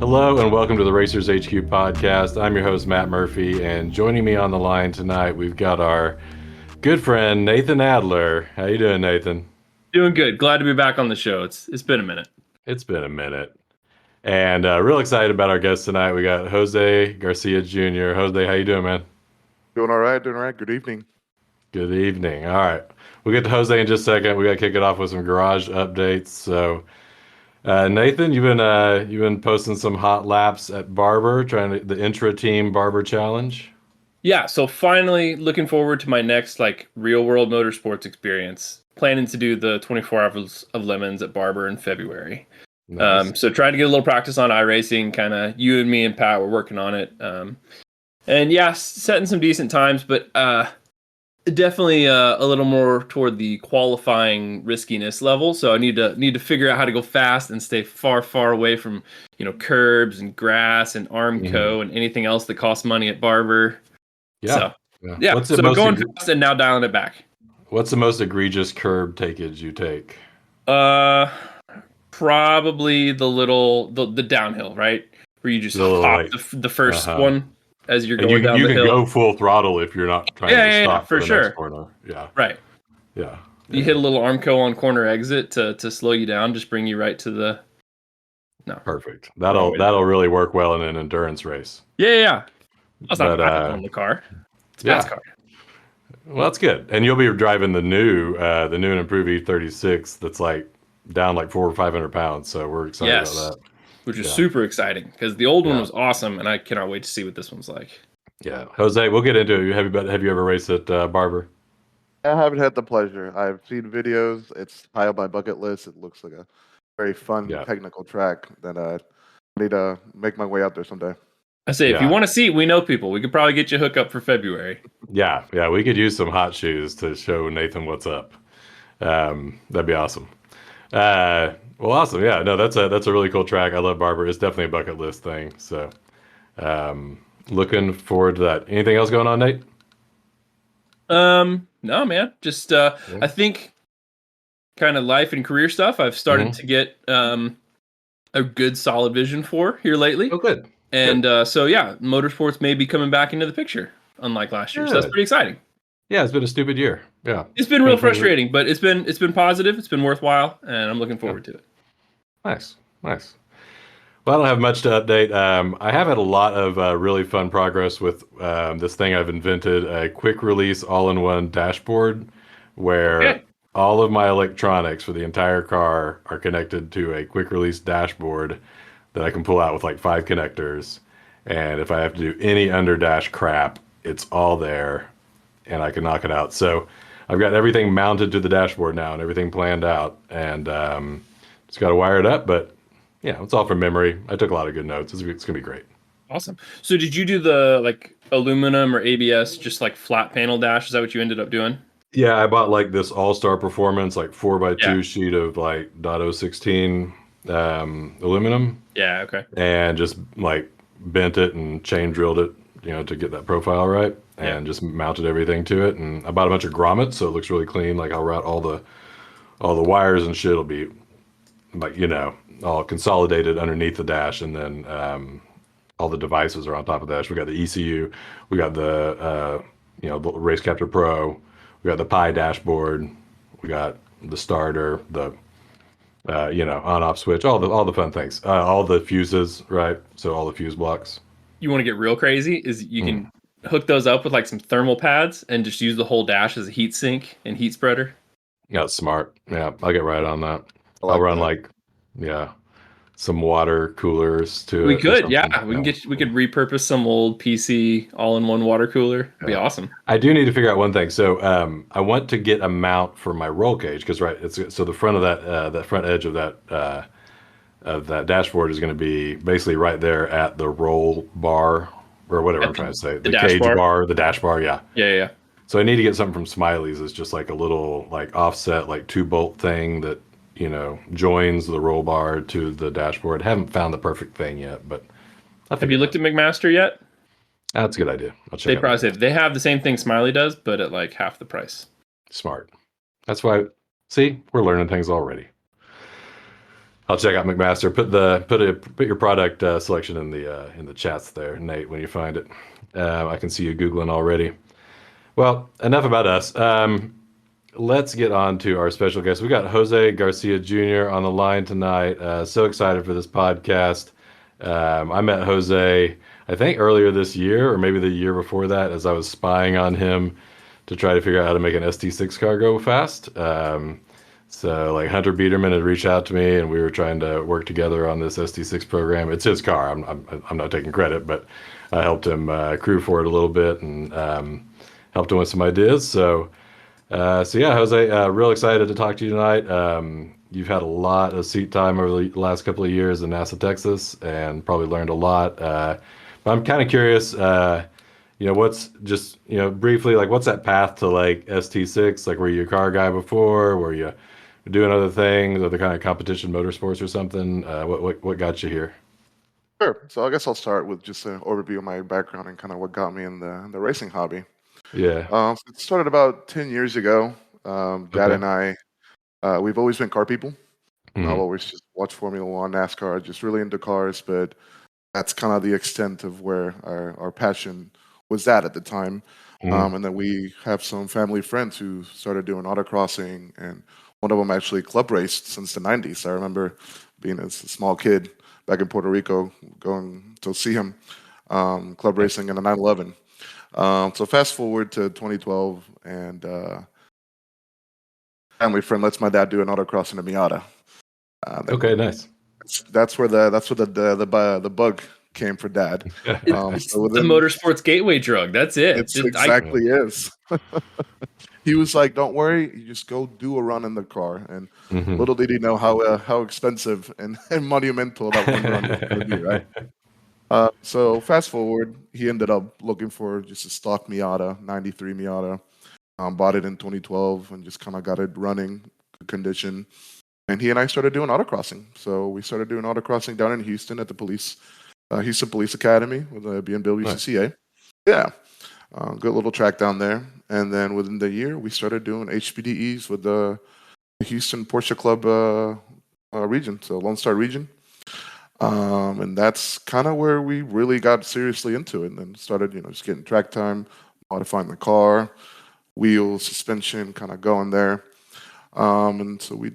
Hello and welcome to the Racers HQ podcast. I'm your host, Matt Murphy, and joining me on the line tonight, we've got our good friend, Nathan Adler. How you doing, Nathan? Doing good. Glad to be back on the show. It's been a minute. It's been a minute. And real excited about our guest tonight. We got Jose Garcia Jr. Jose, how you doing, man? Doing all right. Good evening. Good evening. All right. We'll get to Jose in just a second. We got to kick it off with some garage updates. So, Nathan, you've been posting some hot laps at Barber, the intra team Barber challenge. Yeah, so finally looking forward to my next real world motorsports experience. Planning to do the 24 Hours of Lemons at Barber in February. Nice. So trying to get a little practice on iRacing, kind of you and me and Pat were working on it. And yeah, setting some decent times, but definitely a little more toward the qualifying riskiness level. So I need to figure out how to go fast and stay far away from, curbs and grass and Armco and anything else that costs money at Barber. Yeah. Yeah. So going fast and now dialing it back. What's the most egregious curb takeage you take? Probably the downhill, right? Where you just hop the first one as you're going down the hill. You can go full throttle if you're not trying to stop for the next corner. Yeah. Right. Yeah. You hit a little Armco on corner exit to slow you down, just bring you right to the. No. Perfect. That'll really work well in an endurance race. Yeah. That's not on the car. It's Pat's car. Well, that's good. And you'll be driving the new and improved E36 that's down 400 or 500 pounds. So we're excited about that. Which is super exciting because the old one was awesome, and I cannot wait to see what this one's like. Yeah. Jose, we'll get into it. Have you ever raced at Barber? I haven't had the pleasure. I've seen videos. It's high on my bucket list. It looks like a very fun technical track that I need to make my way out there someday. I say, if you want to see it, we know people. We could probably get you hooked up for February. Yeah. We could use some hot shoes to show Nathan what's up. That'd be awesome. Well, awesome. Yeah, no, that's a really cool track. I love Barber. It's definitely a bucket list thing. So, looking forward to that. Anything else going on, Nate? No, man. Just I think kind of life and career stuff. I've started to get a good solid vision for here lately. Oh, good. And so motorsports may be coming back into the picture, unlike last year. So that's pretty exciting. Yeah, it's been a stupid year. Yeah, it's been real frustrating, but it's been positive. It's been worthwhile, and I'm looking forward to it. Nice. Well, I don't have much to update. I have had a lot of really fun progress with this thing I've invented, a quick release all-in-one dashboard where all of my electronics for the entire car are connected to a quick release dashboard that I can pull out with 5 connectors. And if I have to do any under dash crap, it's all there and I can knock it out. So I've got everything mounted to the dashboard now and everything planned out, and just got to wire it up. But yeah, it's all from memory. I took a lot of good notes. It's gonna be great. Awesome. So did you do the aluminum or ABS just flat panel dash? Is that what you ended up doing? Yeah, I bought this All-Star Performance 4x2 sheet of .016 aluminum. Yeah. Okay. And just bent it and chain drilled it, to get that profile right, and just mounted everything to it. And I bought a bunch of grommets, so it looks really clean. I'll route all the wires and shit will be all consolidated underneath the dash, and then all the devices are on top of the dash. We got the ECU, we got the the Race Capture Pro, we got the Pi dashboard, we got the starter, the on-off switch, all the fun things, all the fuses, right? So all the fuse blocks. You want to get real crazy? Is you can hook those up with some thermal pads and just use the whole dash as a heat sink and heat spreader. Yeah, it's smart. Yeah, I'll get right on that. I'll run some water coolers to we it. Could, yeah. We could repurpose some old PC all-in-one water cooler. It'd be awesome. I do need to figure out one thing. So I want to get a mount for my roll cage because so the front of that front edge of that dashboard is going to be basically right there at the roll bar or whatever I'm trying to say. The cage bar, the dash bar. Yeah. Yeah. So I need to get something from Smiley's. It's just a little offset 2-bolt thing that joins the roll bar to the dashboard. Haven't found the perfect thing yet, but have you looked at McMaster yet? That's a good idea. I'll check. They probably say they have the same thing Smiley does, but at half the price. Smart. That's why. See, we're learning things already. I'll check out McMaster. Put your product selection in the chats there, Nate, when you find it. I can see you Googling already. Well, enough about us. Let's get on to our special guest. We got Jose Garcia Jr. on the line tonight. So excited for this podcast. I met Jose, I think earlier this year, or maybe the year before that, as I was spying on him to try to figure out how to make an ST6 car go fast. So like Hunter Biederman had reached out to me, and we were trying to work together on this ST6 program. It's his car. I'm not taking credit, but I helped him crew for it a little bit and helped him with some ideas. So yeah, Jose, real excited to talk to you tonight. You've had a lot of seat time over the last couple of years in NASA Texas, and probably learned a lot. But I'm kind of curious. What's just briefly like what's that path to like ST6? Like, were you a car guy before? Were you doing other things, other kind of competition motorsports or something? What got you here? Sure. So I guess I'll start with just an overview of my background and kind of what got me in the racing hobby. Yeah. So it started about 10 years ago. Dad Okay. and I, we've always been car people. I've Mhm. always just watched Formula One, NASCAR, just really into cars, but that's kind of the extent of where our passion was at the time. Mhm. And then we have some family friends who started doing autocrossing, and one of them actually club raced since the 90s. I remember being a small kid back in Puerto Rico going to see him club racing in a 911. So fast forward to 2012, and family friend lets my dad do an autocross in a Miata. Okay, Then nice. that's where the bug came for dad. It's So the within motorsports gateway drug. That's it. it's exactly is. He was like, "Don't worry, you just go do a run in the car." And Mhm. little did he know how expensive and monumental that one run was going to be, right? So fast forward, he ended up looking for just a stock Miata, '93 Miata. Bought it in 2012 and just kind of got it running, good condition. And he and I started doing autocrossing. So we started doing autocrossing down in Houston at the Houston Police Academy with the BMW Nice. CCA. Yeah, good little track down there. And then within the year, we started doing HPDEs with the Houston Porsche Club region, so Lone Star region. And that's kind of where we really got seriously into it, and then started, just getting track time, modifying the car, wheels, suspension, kind of going there. And so I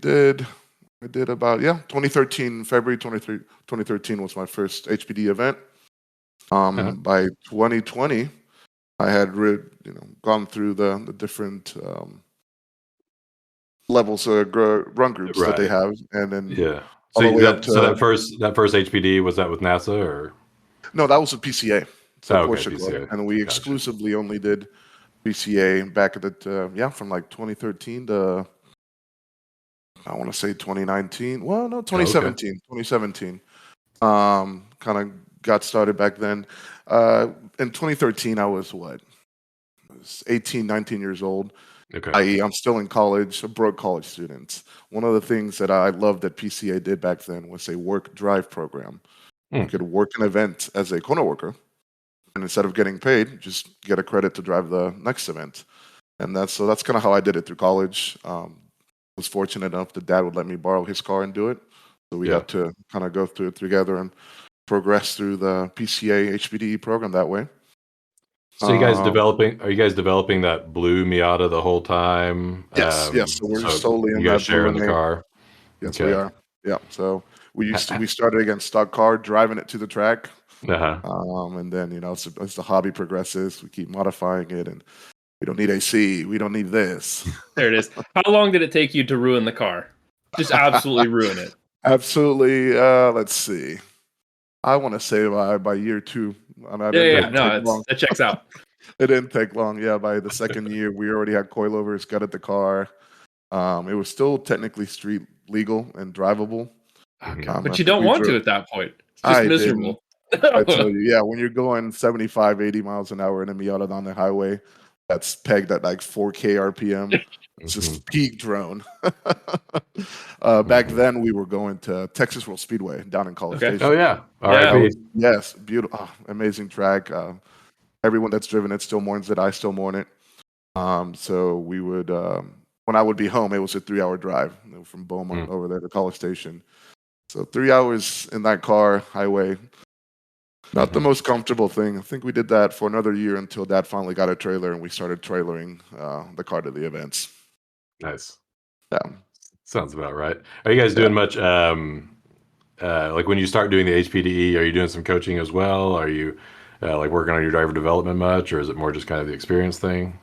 did about, 2013, February 2013 was my first HPD event. Uh-huh. By 2020, I had gone through the different levels of run groups that they Right. have, and then Yeah. all So the way up that to that first HPD, was that with NASA or? no, that was a PCA, so Oh, okay, Porsche Club, PCA. and we Gotcha. exclusively only did PCA back at from like 2013 to I want to say 2019. Well, no, Oh, okay. 2017. Kind of got started back then. In 2013, I was what? I was 18, 19 years old. Okay. I.e., I'm still in college, a broke college student. One of the things that I loved that PCA did back then was a work drive program. You Hmm. could work an event as a corner worker, and instead of getting paid, just get a credit to drive the next event. And that's kind of how I did it through college. Was fortunate enough that dad would let me borrow his car and do it. So we Yeah. got to kind of go through it together and progress through the PCA HPDE program that way. So are you guys developing that blue Miata the whole time? Yes. So we're So solely you in guys that blue sharing and the navy. car? Yes, we Okay. are. Yeah. So Ha- ha- we started against stock car, driving it to the track, Uh-huh. and then as the hobby progresses, we keep modifying it, and we don't need AC, we don't need this. There it is. How long did it take you to ruin the car? Just absolutely ruin it. Absolutely. Let's see. I want to say by year two, and Yeah, it yeah, yeah. didn't take No, long. that checks out. It didn't take long. Yeah, by the second year, we already had coilovers, gutted the car. It was still technically street legal and drivable. Okay. I But you think don't we want drove. to at that point. It's just I didn't. miserable. I tell you, yeah, when you're going 75, 80 miles an hour in a Miata down the highway, that's pegged at like 4K RPM. It's Hmm. just peak drone. Back Hmm. then, we were going to Texas World Speedway down in College Okay. Oh Station. yeah. That Yeah. RIP. was, yes, beautiful, amazing track. Everyone that's driven it still mourns it. I still mourn it. So we would, when I would be home, it was a 3-hour drive from Beaumont Mm. over there to College Station. So 3 hours in that car, highway, not the Mhm. most comfortable thing. I think we did that for another year until Dad finally got a trailer and we started trailering the car to the events. Nice. Yeah, Sounds about right. Are you guys yeah. doing much, like when you start doing the HPDE, are you doing some coaching as well? Are you like working on your driver development much, or is it more just kind of the experience thing?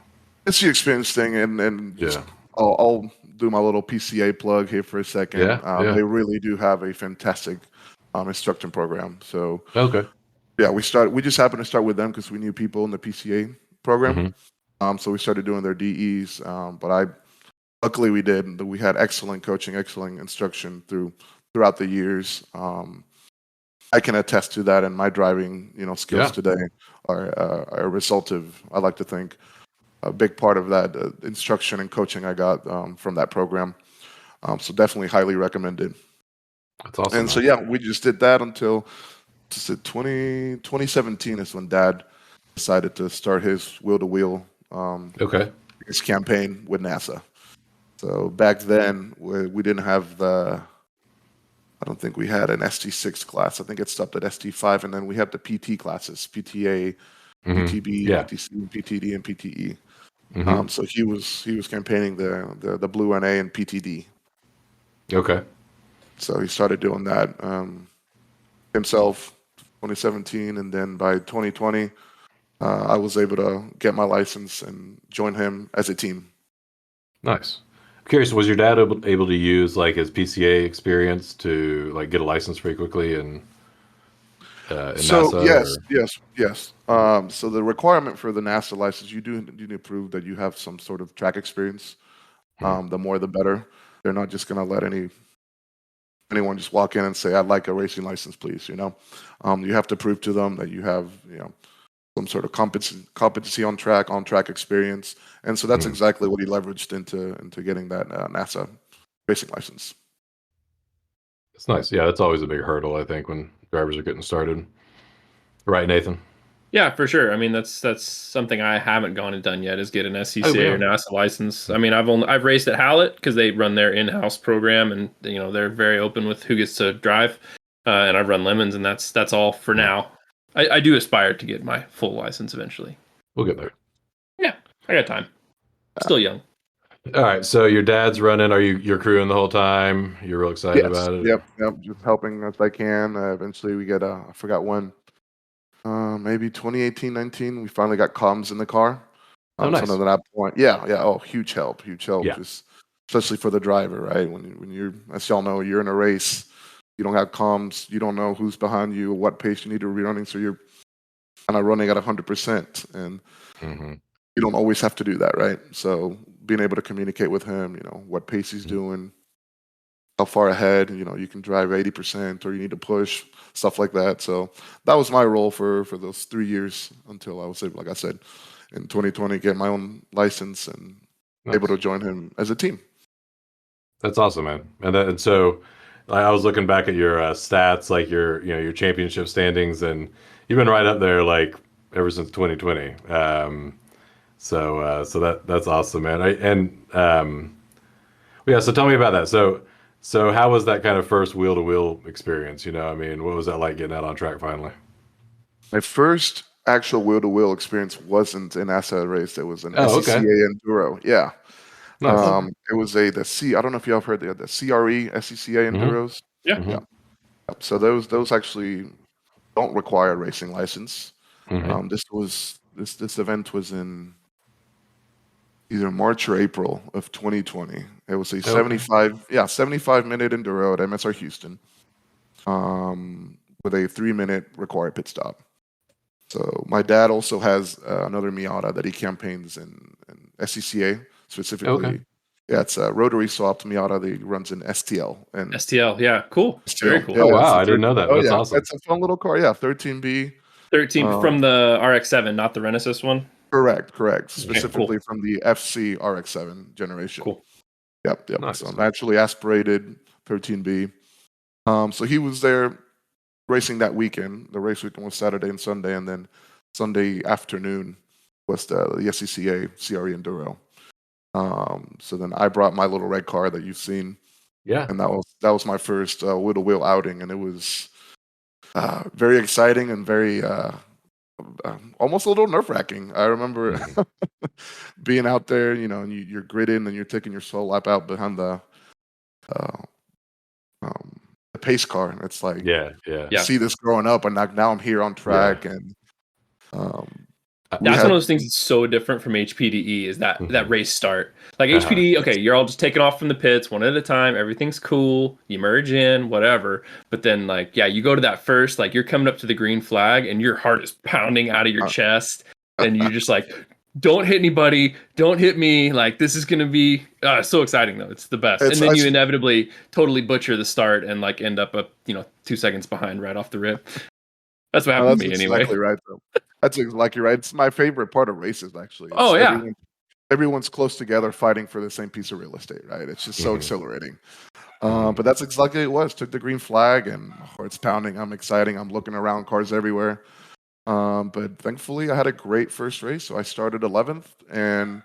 It's the experience thing, and just Yeah. I'll do my little PCA plug here for a second. Yeah. Yeah. They really do have a fantastic instruction program. So Okay. yeah, we just happened to start with them because we knew people in the PCA program. Hmm. So we started doing their DEs. But I luckily we did. We had excellent coaching, excellent instruction throughout the years. I can attest to that, and my driving, skills Yeah. today are a result of, I like to think, a big part of that instruction and coaching I got from that program. So definitely highly recommended. That's awesome, And so man. yeah, we just did that until just 2017 is when Dad decided to start his wheel to wheel Okay. his campaign with NASA. So back then we didn't have the. I don't think we had an ST6 class. I think it stopped at ST5, and then we had the PT classes: PTA, Hmm. PTB, Yeah. PTC, PTD, and PTE. Hmm. So he was campaigning the Blue NA and PTD. Okay. So he started doing that himself, 2017, and then by 2020, I was able to get my license and join him as a team. Nice. I'm curious, was your dad able to use like his PCA experience to like get a license pretty quickly in So NASA yes, or? yes, yes. So the requirement for the NASA license, you need to prove that you have some sort of track experience. Hmm. The more, the better. They're not just going to let anyone just walk in and say, "I'd like a racing license, please." You have to prove to them that you have, some sort of competency on track experience, and so that's Hmm. exactly what he leveraged into getting that NASA racing license. It's nice. Yeah, that's always a big hurdle, I think, when drivers are getting started. Right, Nathan? Yeah, for sure. I mean, that's something I haven't gone and done yet is get an Oh, SCCA or yeah. NASA license. I mean, I've raced at Hallett because they run their in-house program, and they're very open with who gets to drive. And I've run Lemons, and that's all for Yeah. now. I do aspire to get my full license eventually. We'll get there. Yeah, I got time. Still young. All right. So your dad's running. You're crewing the whole time? You're real excited Yes. about it? Yep. Yep. Just helping as I can. Eventually, we get I forgot when. Maybe 2018, 19. We finally got comms in the car. Oh, So nice. at that point, yeah, yeah. Oh, huge help, huge help. Yeah. Just especially for the driver, right? When you're, as y'all know, you're in a race. You don't have comms. You don't know who's behind you, what pace you need to be running. So you're kind of running at 100%, and Hmm. you don't always have to do that, right? So being able to communicate with him, what pace he's doing, how far ahead, you can drive 80% or you need to push, stuff like that. So that was my role for those 3 years until I was able, like I said, in 2020, get my own license and able to Nice. join him as a team. That's awesome, man. And so I was looking back at your stats, like your championship standings, and you've been right up there like ever since 2020. So that's awesome, man. Yeah. So tell me about that. So how was that kind of first wheel to wheel experience? I mean, what was that like getting out on track finally? My first actual wheel to wheel experience wasn't an NASA race. It was an Oh, okay. SCCA Enduro. Yeah. Nice. It was the C. I don't know if y'all have heard the CRE SCCA Hmm. Enduros. Yeah. Yeah. Hmm. So those actually don't require a racing license. Hmm. This event was in either March or April of 2020. It was a Okay. 75-minute enduro at MSR Houston, with a 3-minute required pit stop. So my dad also has another Miata that he campaigns in SCCA Okay. specifically. Yeah, it's a rotary swapped Miata that he runs in STL and STL. Yeah, cool. Very STL. cool. Oh, Yeah, it's wow. a I didn't 13. know that. Oh That's yeah, awesome. it's a fun little car. Yeah, 13B. 13 Um, from the RX-7, not the Renesis one. correct. Okay, cool. Specifically from the FC RX-7 generation. Cool. Yep. So Nice. naturally aspirated 13B. So he was there racing that weekend. The race weekend was Saturday and Sunday, and then Sunday afternoon was the SCCA CRE Enduro. So then I brought my little red car that you've seen. Yeah. and that was my first wheel to wheel outing, and it was very exciting and very almost a little nerve wracking. I remember Mhm. being out there, and you're gritting and you're taking your soul lap out behind uh, the pace car, and it's like Yeah. Yeah. to Yeah. see this growing up, and now I'm here on Yeah. track, and um, Uh, we That's one had of those things that's so different from HPDE is that mhm. race start. Like Uh-huh. HPDE, okay, you're all just taking off from the pits one at a time. Everything's cool. You merge in, whatever. But then, like, yeah, you go to that first, like, you're coming up to the green flag and your heart is pounding out of your uh, chest. And you're just like, don't hit anybody. Don't hit me. Like, this is going to be so exciting, though. It's the best. And then you it's inevitably totally butcher the start and, like, end up, 2 seconds behind right off the rip. That's what no, happened that's to me anyway. exactly right though. That's exactly right. It's my favorite part of races actually. Oh, It's yeah. everyone's close together fighting for the same piece of real estate, right? It's just so Mhm. exhilarating. Mhm. But that's exactly what it was. Took the green flag and my heart's pounding. I'm exciting. I'm looking around, cars everywhere. But thankfully, I had a great first race. So I started 11th and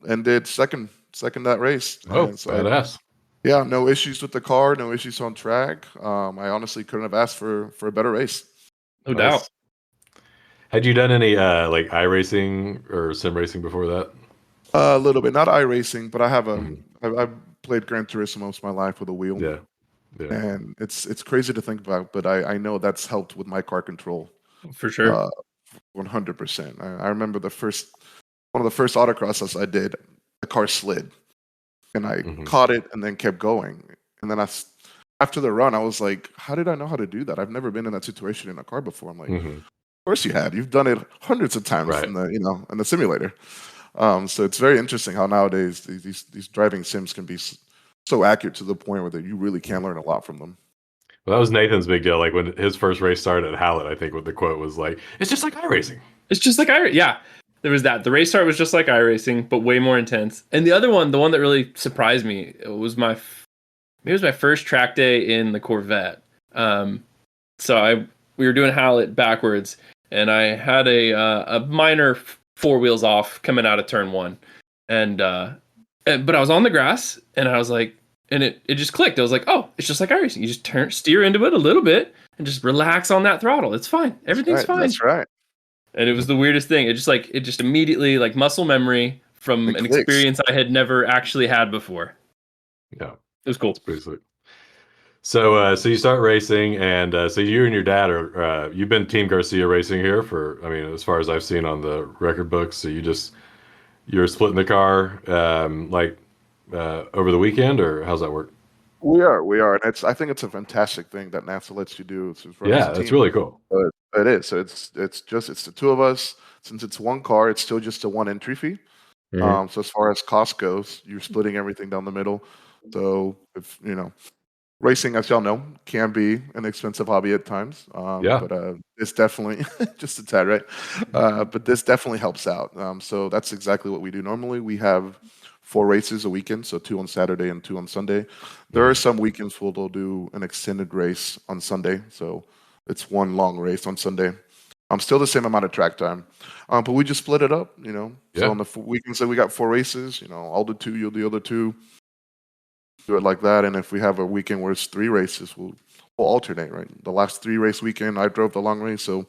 ended second that race. Oh, And so badass. yeah, no issues with the car, no issues on track. I honestly couldn't have asked for a better race. No doubt. Nice. Had you done any like iRacing or sim racing before that? A little bit, not iRacing, but Mhm. I've played Gran Turismo most of my life with a wheel, Yeah. Yeah. and it's crazy to think about, but I know that's helped with my car control, For sure. uh, 100%. I remember one of the first autocrosses I did, the car slid, and I Mhm. caught it and then kept going, and then after the run, I was like, how did I know how to do that? I've never been in that situation in a car before. I'm like, of Mhm. course you had. You've done it hundreds of times Right. in the simulator. So it's very interesting how nowadays these driving sims can be so accurate to the point where that you really can learn a lot from them. Well, that was Nathan's big deal. Like when his first race started at Hallett, I think what the quote was like, "It's just like iRacing." It's just like yeah. There was that. The race start was just like iRacing, but way more intense. And the other one, the one that really surprised me, maybe it was my first track day in the Corvette. So we were doing Hallett backwards, and I had a minor four wheels off coming out of turn one, and but I was on the grass, and I was like, and it just clicked. I was like, oh, it's just like iRacing. You just steer into it a little bit, and just relax on that throttle. It's fine. That's Everything's right. fine. That's right. And it was the weirdest thing. It just immediately like muscle memory from It an clicks. experience I had never actually had before. Yeah, It was cool. it's pretty sweet. So you start racing, and so you and your dad are you've been Team Garcia Racing here for, I mean, as far as I've seen on the record books. So you're splitting the car like over the weekend, or how's that work? We are, and I think it's a fantastic thing that NASA lets you do to run as a Yeah, that's team. really cool. But it is. So it's the two of us. Since it's one car, it's still just a one entry fee. Hmm. So as far as cost goes, you're splitting everything down the middle. So if racing, as y'all know, can be an expensive hobby at times, Yeah. but it's definitely just a tad, right? But this definitely helps out. So that's exactly what we do. Normally, we have 4 races a weekend, so 2 on Saturday and 2 on Sunday. There are Hmm. some weekends where they'll do an extended race on Sunday, so it's one long race on Sunday. Still the same amount of track time, but we just split it up. So Yeah. on the weekends that we got 4 races, I'll do two, you'll do the other two, do it like that. And if we have a weekend where it's 3 races, we'll alternate, right? The last 3 race weekend, I drove the long race, so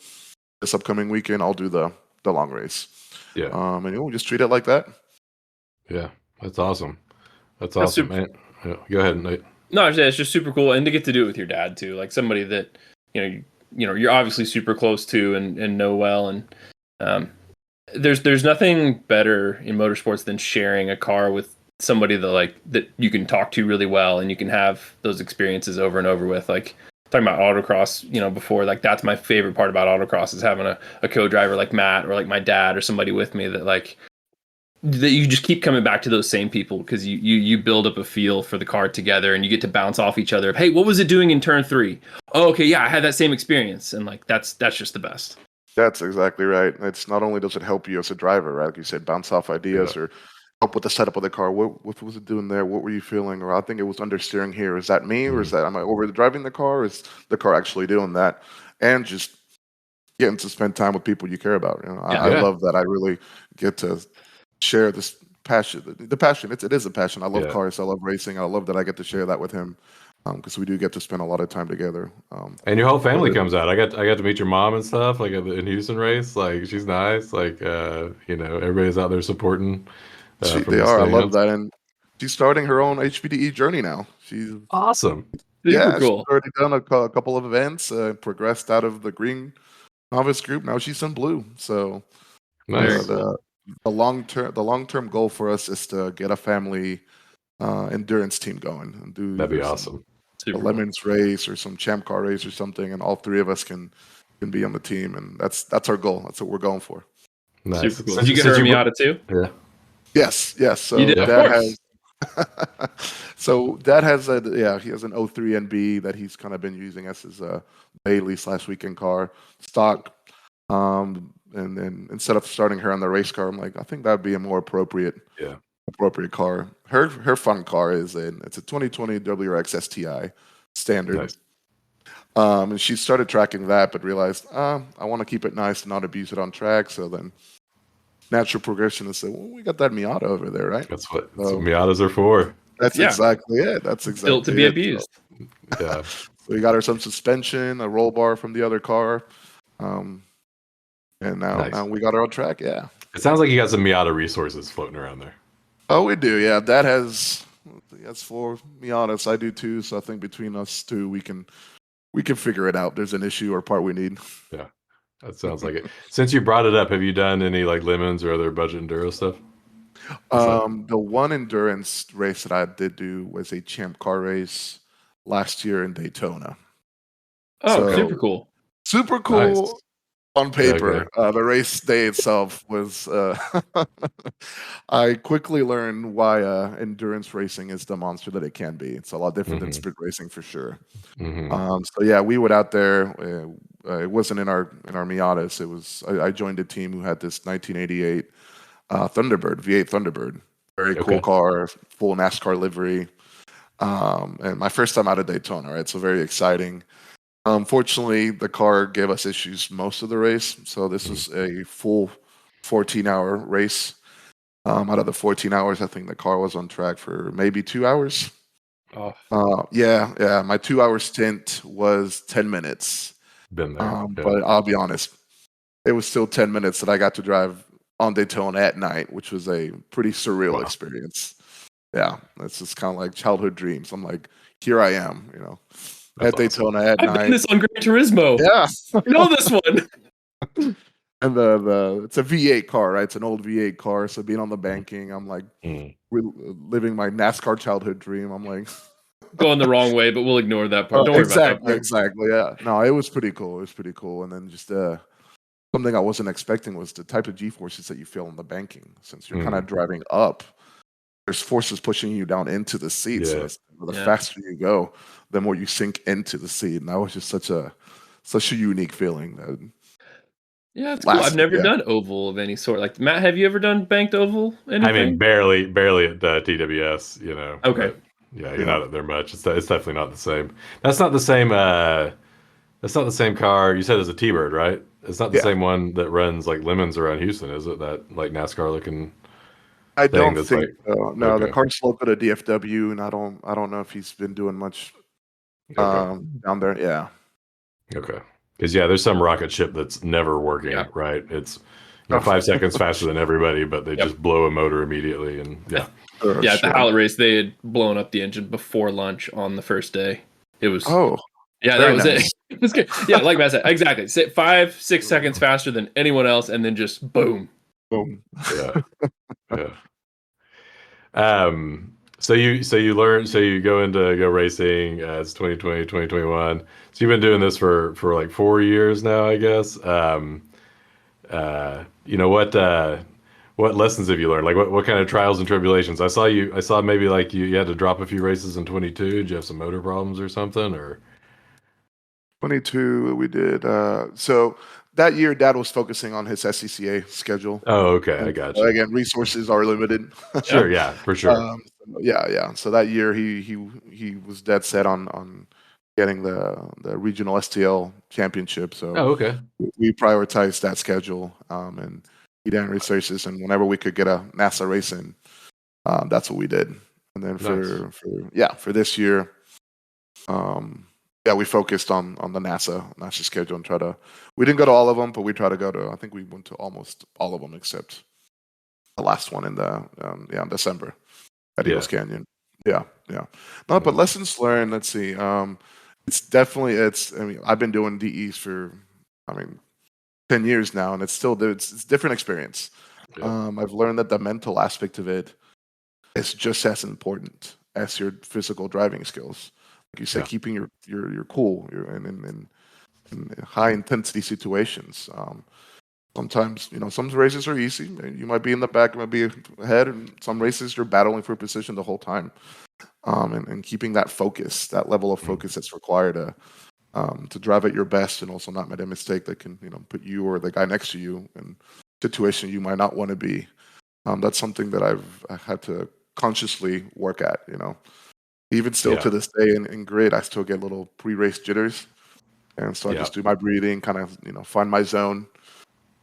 this upcoming weekend, I'll do the long race. Yeah. And we just treat it like that. Yeah. That's awesome. That's That's awesome, super. man. Yeah. Go ahead, Nate. No, it's just super cool, and to get to do it with your dad too, like somebody that you're obviously super close to and know well, and um, there's nothing better in motorsports than sharing a car with somebody that you can talk to really well, and you can have those experiences over and over with. Like talking about autocross, before, like that's my favorite part about autocross is having a co-driver like Matt or like my dad or somebody with me that you just keep coming back to those same people because you build up a feel for the car together, and you get to bounce off each other. Hey, what was it doing in turn 3? Oh, okay, yeah, I had that same experience, and like that's just the best. That's exactly right. It's not only does it help you as a driver, right? Like you said, bounce off Yeah. ideas or help with the setup of the car. What was it doing there? What were you feeling? Or I think it was understeering here. Is that me, or Mhm. is that am I over driving the car? Or is the car actually doing that? And just getting to spend time with people you care about. I Yeah, Yeah. love that. I really get to share this passion. The passion. It is a passion. I love Yeah. cars. I love racing. I love that I get to share that with him, because we do get to spend a lot of time together. And your whole family But comes out. I got to meet your mom and stuff, like in Houston race. Like she's nice. Like everybody's out there supporting from they the are. I love stands. that, and she's starting her own HPDE journey now. She's Awesome. Super she's cool. already done a couple of events, progressed out of the green novice group. Now she's in blue. So Nice. Very cool. the long term goal for us is to get a family endurance team going and do That'd be either awesome. a Super cool. lemons race or some champ car race or something, and all three of us can be on the team, and that's our goal. That's what we're going for. Nice. Super cool. Did you get her a Miata too? Yeah. Yes. You did, So of Dad course. Dad has he has an 03 NB that he's kind of been using as his daily/weekend car stock. And then instead of starting her on the race car, I'm like, I think that'd be a more appropriate car. Her fun car it's a 2020 WRX STI standard. Nice. And she started tracking that, but realized I want to keep it nice and not abuse it on track. So then natural progression is say, well, we got that Miata over there, right? That's what So Miatas are for. that's Yeah. exactly it. That's Built to exactly be it. abused. Yeah. So we got her some suspension, a roll bar from the other car, and Nice. now we got her on track. Yeah. It sounds like you got some Miata resources floating around there. Oh, we do. Yeah, Dad has 4 Miatas. I do too. So I think between us two, we can figure it out. There's an issue or part we need. Yeah. That sounds like it. Since you brought it up, have you done any like lemons or other budget enduro stuff? The one endurance race that I did do was a champ car race last year in Daytona. Oh, So- super cool. Super cool. Nice. On paper, Okay. the race day itself was. I quickly learned why endurance racing is the monster that it can be. It's a lot different than Mhm. sprint racing for sure. Mhm. So yeah, we went out there. It wasn't in our Miatas. It was I joined a team who had this 1988 Thunderbird V8 Thunderbird. Very cool Okay. car, full NASCAR livery. And my first time out of Daytona, right? So very exciting. Unfortunately, the car gave us issues most of the race. So this was a full 14-hour race. Out of the 14 hours, I think the car was on track for maybe 2 hours. Oh, Yeah. My 2-hour stint was 10 minutes. Been there. Yeah. But I'll be honest, it was still 10 minutes that I got to drive on Daytona at night, which was a pretty surreal Wow. experience. Yeah, it's just kind of like childhood dreams. I'm like, here I am, That's at Daytona at I've done night. this on Gran Turismo. Yeah. I know this one. And the it's a V8 car, right? It's an old V8 car. So being on the banking, I'm like Mm. living my NASCAR childhood dream. I'm like, Going the wrong way, but we'll ignore that part. Don't worry about that part. exactly. Yeah. No, it was pretty cool. It was pretty cool. And then just something I wasn't expecting was the type of G forces that you feel on the banking. Since you're kind of driving up, there's forces pushing you down into the seat. So the faster you go, the more you sink into the seat. And that was just such a unique feeling. Yeah, it's cool. I've never done oval of any sort. Like Matt, have you ever done banked oval? Anything? I mean, barely at TWS, Okay. but yeah, you're not up there much. It's definitely not the same. That's not the same. That's not the same car. You said it's a T-Bird, right? It's not the same one that runs like lemons around Houston, is it? That like NASCAR looking. I don't that's think like- so. No, okay. the car's slope at a DFW, and I don't know if he's been doing much Okay. down there. Yeah. Okay. Because there's some rocket ship that's never working, right? It's 5 seconds faster than everybody, but they just blow a motor immediately, and At the Howlett race, they had blown up the engine before lunch on the first day. It was that was nice. it. It was good. Yeah, like Matt said, exactly. 5-6 seconds faster than anyone else, and then just boom. Boom. Yeah. So you learn, so you go racing. It's 2020, 2021. So you've been doing this for like 4 years now, I guess. What lessons have you learned? Like what kind of trials and tribulations? I saw maybe like you had to drop a few races in 22. Did you have some motor problems or something, or? 22, we did. So that year, Dad was focusing on his SCCA schedule. Oh, okay, I got you. Again, resources are limited. Sure, yeah, for sure. Yeah. So that year, he was dead set on getting the regional STL championship. So Oh, okay. we prioritized that schedule, and down race races, and whenever we could get a NASA race in, that's what we did. And then for this year, we focused on the NASA schedule and we didn't go to all of them, but we try to go to, I think we went to almost all of them except the last one in in December at Eagles Canyon. Yeah. No, but lessons learned, let's see. I've been doing DEs for 10 years now, and it's different experience. I've learned that the mental aspect of it is just as important as your physical driving skills. Like you said, keeping your cool in high intensity situations. Sometimes, some races are easy. You might be in the back, you might be ahead, and some races you're battling for position the whole time. And keeping that focus, that level of focus that's required to drive at your best, and also not make a mistake that can, put you or the guy next to you in a situation you might not want to be. That's something that I've had to consciously work at. Even still to this day in grid, I still get little pre-race jitters, and so I just do my breathing, kind of find my zone,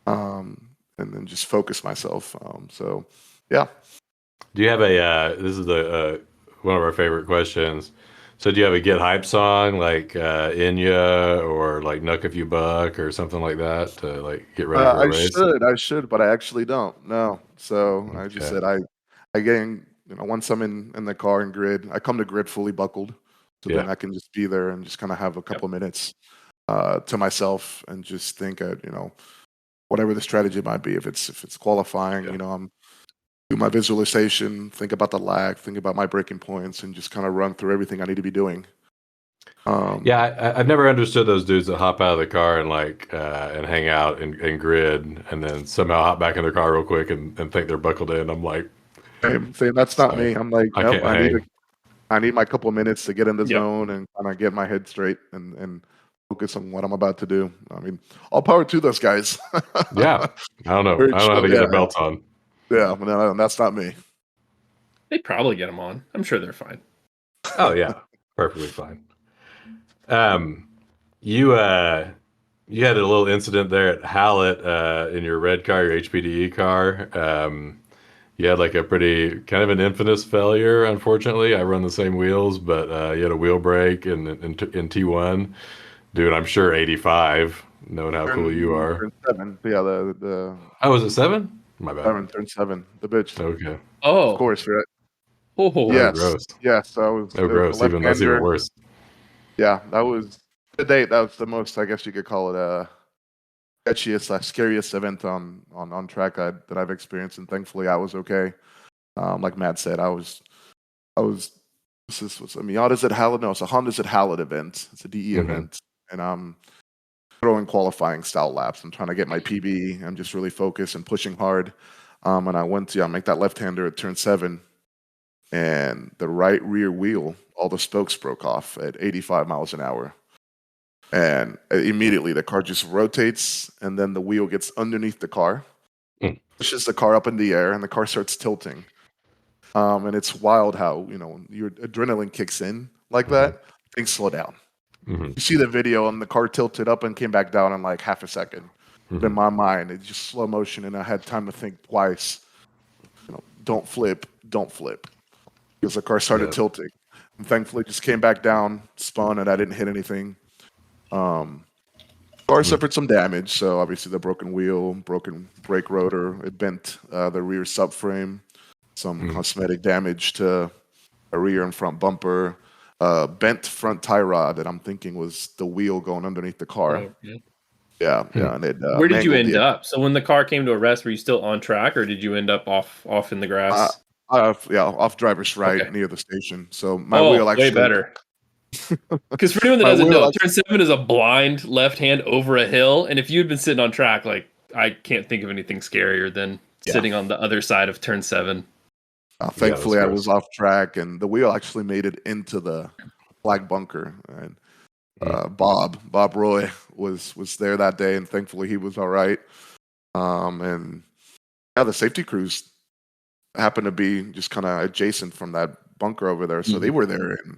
and then just focus myself. So yeah. Do you have this is one of our favorite questions. So do you have a get hype song like Inya or like Nuck If You Buck or something like that to like get ready for a race? I should, but I actually don't. No. So I just said I get once I'm in the car in grid, I come to grid fully buckled, so then I can just be there and just kind of have a couple minutes to myself and just think at whatever the strategy might be. If it's qualifying, I'm do my visualization, think about the lag, think about my breaking points, and just kind of run through everything I need to be doing. I've never understood those dudes that hop out of the car and and hang out in grid and then somehow hop back in their car real quick and think they're buckled in. I'm like, saying that's not me. I'm like, nope, can't hang. I need my couple of minutes to get in the zone and kind of get my head straight and focus on what I'm about to do. I mean, all power to those guys. I don't know. I don't know how to get their belts on. Yeah, no, that's not me. They probably get them on. I'm sure they're fine. Oh yeah, perfectly fine. You had a little incident there at Hallett in your red car, your HPDE car. You had like a pretty kind of an infamous failure. Unfortunately, I run the same wheels, but you had a wheel break in T1, doing I'm sure 85. Knowing how cool you are. Turn 7. Yeah, the Oh, was it 7? My bad. Turn 7. The bitch. Okay. Oh, Of course, right? Oh, Yes. gross. Yes, I was. Oh, gross. Even that's even worse. Yeah, that was to date. That was the most, I guess you could call it, sketchiest, scariest event on track that I've experienced, and thankfully I was okay. Like Matt said, I was. This was a Miata's at Hallett. No, it's a Honda's at Hallett event. It's a DE event, and I'm throwing qualifying style laps. I'm trying to get my PB. I'm just really focused and pushing hard. And I went to make that left-hander at turn 7, and the right rear wheel, all the spokes broke off at 85 miles an hour. And immediately the car just rotates, and then the wheel gets underneath the car, pushes the car up in the air, and the car starts tilting. And it's wild how, your adrenaline kicks in like that. Things slow down. You see the video, and the car tilted up and came back down in like half a second. But in my mind, it's just slow motion, and I had time to think twice. Don't flip. Because the car started tilting. And thankfully, it just came back down, spun, and I didn't hit anything. Car suffered some damage, so obviously the broken wheel, broken brake rotor, it bent the rear subframe, some cosmetic damage to a rear and front bumper, bent front tie rod that I'm thinking was the wheel going underneath the car. Okay. Yeah. And it, where did you end up? So when the car came to a rest, were you still on track, or did you end up off in the grass? Off driver's right near the station. So my wheel actually way better. Because for anyone that doesn't know, turn 7 is a blind left hand over a hill, and if you'd been sitting on track, like I can't think of anything scarier than sitting on the other side of turn 7. Thankfully, I was off track, and the wheel actually made it into the black bunker. And Bob Roy was there that day, and thankfully he was all right. And the safety crews happened to be just kind of adjacent from that bunker over there, so they were there in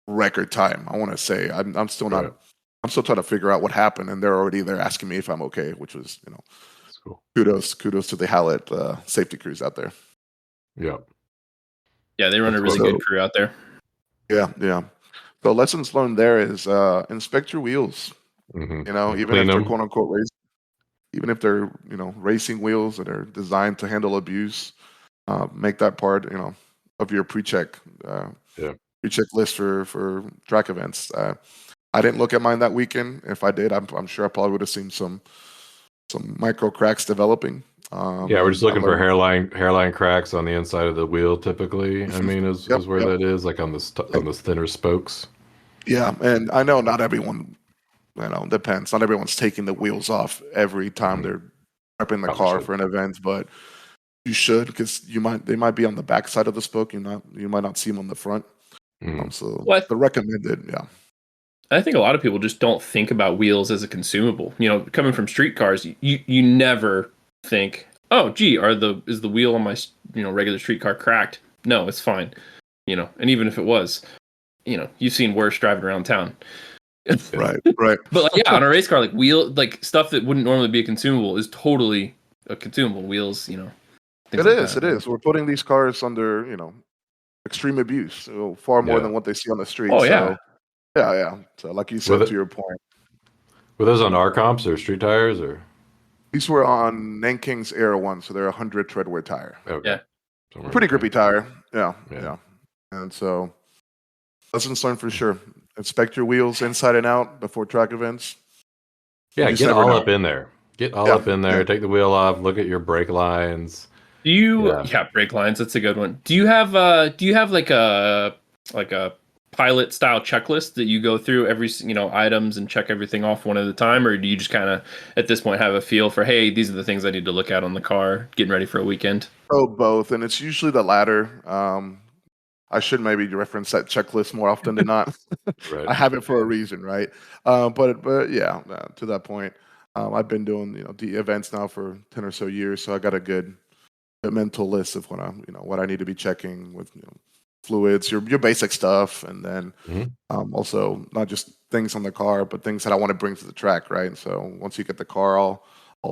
record time. I want to say I'm still not. I'm still trying to figure out what happened, and they're already there asking me if I'm okay, which was Cool. kudos to the Hallett safety crews out there. Yeah. Yeah, they run a really good crew out there. Yeah. So lessons learned there is inspect your wheels. Mm-hmm. You know, even Clean if they're them. quote unquote racing, even if they're racing wheels that are designed to handle abuse, make that part of your pre-check list for track events. I didn't look at mine that weekend. If I did, I'm sure I probably would have seen some micro cracks developing. Yeah, we're just looking for hairline cracks on the inside of the wheel. Typically, I mean, is where that is, like on the thinner spokes. Yeah, and I know not everyone, depends. Not everyone's taking the wheels off every time they're prepping the car for an event, but you should, because they might be on the back side of the spoke. You might not see them on the front. So the recommended, yeah. I think a lot of people just don't think about wheels as a consumable. Coming from street cars, you never think, oh, gee, is the wheel on my regular street car cracked? No, it's fine. And even if it was, you've seen worse driving around town. Right. But on a race car, stuff that wouldn't normally be a consumable is totally a consumable. Wheels, It is. We're putting these cars under, extreme abuse, far more than what they see on the street. Oh, yeah. So, yeah. So, like you said, to your point. Were those on R comps or street tires or? These were on Nanking's Air 1, so they're 100 treadwear tire. Okay. Yeah. Pretty grippy tire. Yeah. And so, lessons learned for sure. Inspect your wheels inside and out before track events. Yeah, get all up in there. Get all up in there. Yeah. Take the wheel off. Look at your brake lines. Do you? Yeah, brake lines. That's a good one. Do you have like a pilot style checklist that you go through every items and check everything off one at a time, or do you just kind of at this point have a feel for, hey, these are the things I need to look at on the car getting ready for a weekend? Oh, both, and it's usually the latter. I should maybe reference that checklist more often than not. Right. I have it for a reason, right? But yeah, to that point, I've been doing the events now for 10 or so years, so I got a good mental list of what I need to be checking with fluids, your basic stuff, and then also not just things on the car, but things that I want to bring to the track, right? And so once you get the car all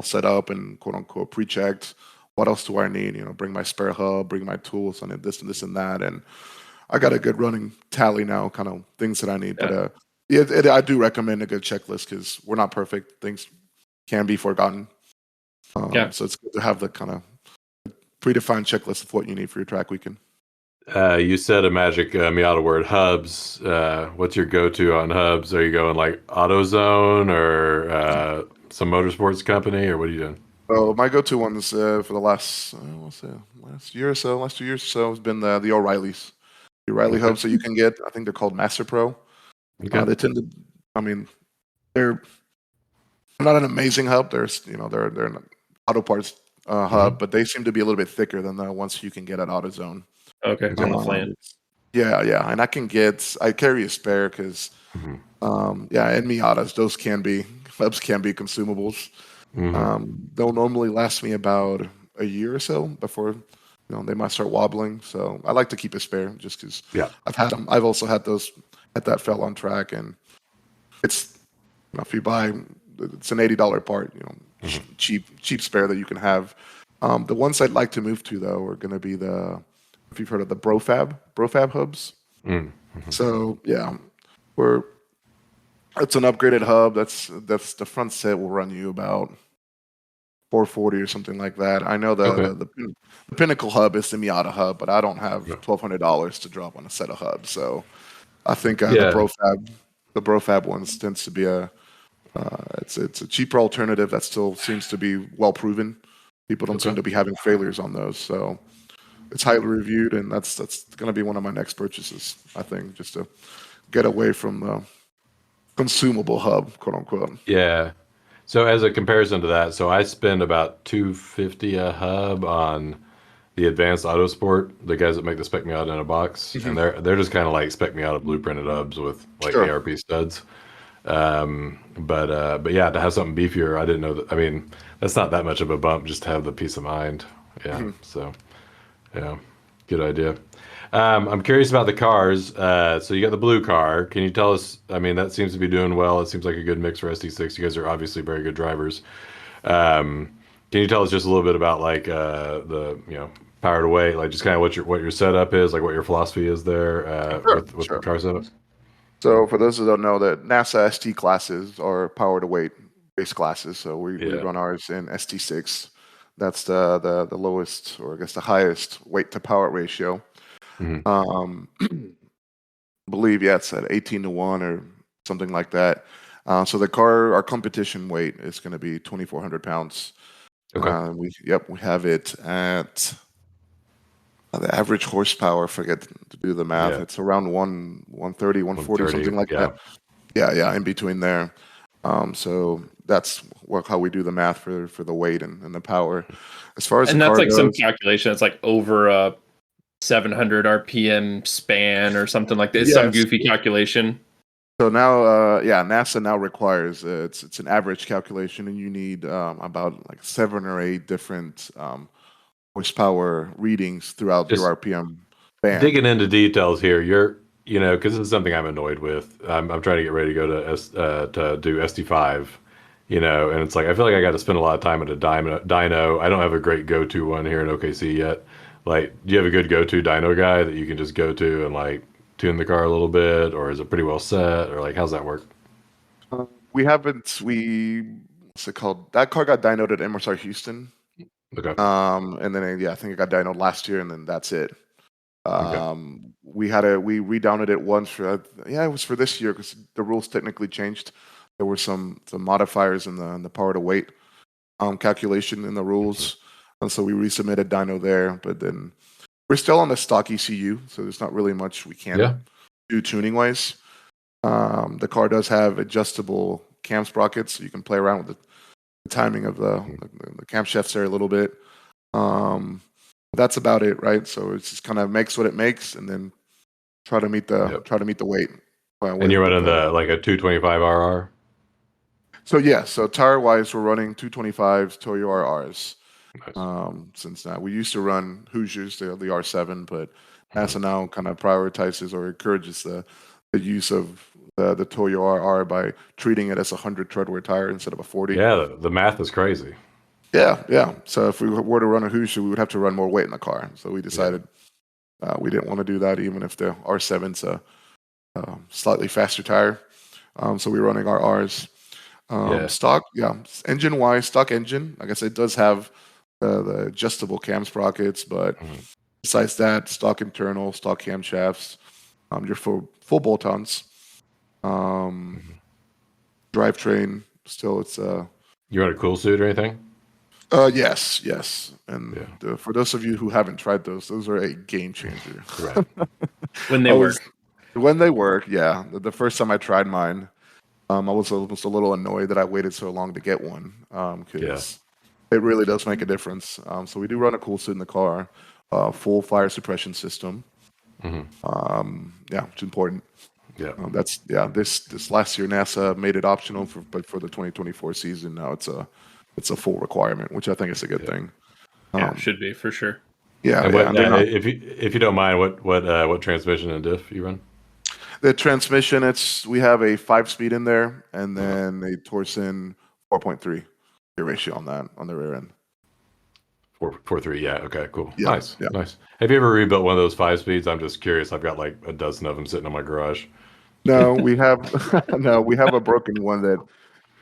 set up and quote unquote pre-checked, what else do I need? Bring my spare hub, bring my tools on it, this and that, and I got a good running tally now, kind of things that I need. Yeah. But I do recommend a good checklist because we're not perfect. Things can be forgotten. So it's good to have the kind of predefined checklist of what you need for your track weekend. You said a magic Miata word, hubs. What's your go-to on hubs? Are you going like AutoZone or some motorsports company, or what are you doing? Well, my go-to ones for the last year or so, last 2 years or so, has been the O'Reilly's. The O'Reilly hubs that you can get. I think they're called Master Pro. Okay. They tend to, I mean, they're not an amazing hub. They're an auto parts hub, but they seem to be a little bit thicker than the ones you can get at AutoZone. Okay, on the flange. Yeah, and I carry a spare because, and Miatas, those hubs can be consumables. They'll normally last me about a year or so before they might start wobbling. So I like to keep a spare just because I've had them. I've also had those that fell on track, and it's if you buy, it's an $80 part, cheap spare that you can have. The ones I'd like to move to though are going to be if you've heard of the Brofab hubs. So yeah, it's an upgraded hub. That's the front set will run you about $440 or something like that. I know the Pinnacle hub is the Miata hub, but I don't have $1,200 to drop on a set of hubs. So I think the Brofab ones tends to be it's a cheaper alternative that still seems to be well proven. People don't seem to be having failures on those, so it's highly reviewed, and that's going to be one of my next purchases. I think just to get away from the consumable hub, quote unquote. Yeah. So as a comparison to that, so I spend about $250 a hub on the Advanced Autosport, the guys that make the Spec Miata in a box, and they're just kind of like Spec Miata blueprinted hubs with like ARP studs. But yeah, to have something beefier, I didn't know that. I mean, that's not that much of a bump just to have the peace of mind. Yeah. So yeah, good idea. I'm curious about the cars. So you got the blue car. Can you tell us? I mean, that seems to be doing well. It seems like a good mix for ST6. You guys are obviously very good drivers. Can you tell us just a little bit about like the power to weight, like just kind of what your setup is, like what your philosophy is there Sure, with the sure. car setup? So for those who don't know, the NASA ST classes are power to weight based classes. So we Yeah. run ours in ST6. That's the lowest, or I guess the highest weight to power ratio. Hmm. Um, believe, yeah, it's at 18 to 1 or something like that. So our competition weight is going to be 2,400 pounds. Okay. We have it at the average horsepower. Forget to do the math. Yeah. It's around 130, 140, 130. something like Yeah. that. Yeah, in between there. So that's how we do the math for the weight and the power. As far as the And that's car like some goes, calculation. It's like over a 700 RPM span or something like that. It's some yes. goofy calculation. So now, NASA now requires it's an average calculation, and you need about like 7 or 8 different horsepower readings throughout your Just RPM band. digging into details here, because this is something I'm annoyed with. I'm trying to get ready to go to do SD5, and it's like I feel like I got to spend a lot of time at a dyno. I don't have a great go-to one here in OKC yet. Like, do you have a good go-to dyno guy that you can just go to and like tune the car a little bit, or is it pretty well set, or like how's that work? We haven't we what's it called? That car got dynoed at MSR Houston, Okay. and then I think it got dynoed last year, and then that's it. Okay. We redowned it once it was for this year because the rules technically changed. There were some modifiers in the power to weight calculation in the rules, and so we resubmitted dyno there. But then we're still on the stock ECU, so there's not really much we Yeah. can do tuning wise. The car does have adjustable cam sprockets, so you can play around with the timing of the camshafts there a little bit. That's about it, right? So it's just kind of makes what it makes, and then Yep. try to meet the weight. And you're With running the the like a 225 RR. so yeah, so tire wise, we're running 225s Toyo RRs. Nice. Since now we used to run Hoosiers, the R7, but Mhm. NASA now kind of prioritizes or encourages the use of the Toyo RR by treating it as a 100 treadwear tire instead of a 40. Yeah, the math is crazy. Yeah. So if we were to run a Hoosier, we would have to run more weight in the car. So we Yeah. decided we didn't want to do that, even if the R7's a slightly faster tire. So we're running our Rs. Yeah. Stock, yeah, engine wise, stock engine. Like I said, it does have the adjustable cam sprockets, but Mhm. besides that, stock internal, stock camshafts, your full bolt-ons, um, Mhm. drivetrain. Still, it's You run a cool suit or anything? yes, and Yeah. for those of you who haven't tried those are a game changer. Right. When they I work. was when they work, yeah. The first time I tried mine, I was almost a little annoyed that I waited so long to get one Yeah. because it really does make a difference. So we do run a cool suit in the car, full fire suppression system. Hmm. Yeah, it's important. Yeah. That's yeah. This last year NASA made it optional but for the 2024 season now it's a full requirement, which I think is a good Yeah. thing. Yeah, Um, should be for sure. And yeah, what and they're not if you don't mind, what transmission and diff you run? the transmission. We have a 5-speed in there, and Uh-huh. then a Torsen 4.3 gear ratio on the rear end. 4.3. Yeah. Okay. Cool. Yeah, Nice. yeah. Nice. Have you ever rebuilt one of those 5 speeds? I'm just curious. I've got like a dozen of them sitting in my garage. No, we have no, we have a broken one that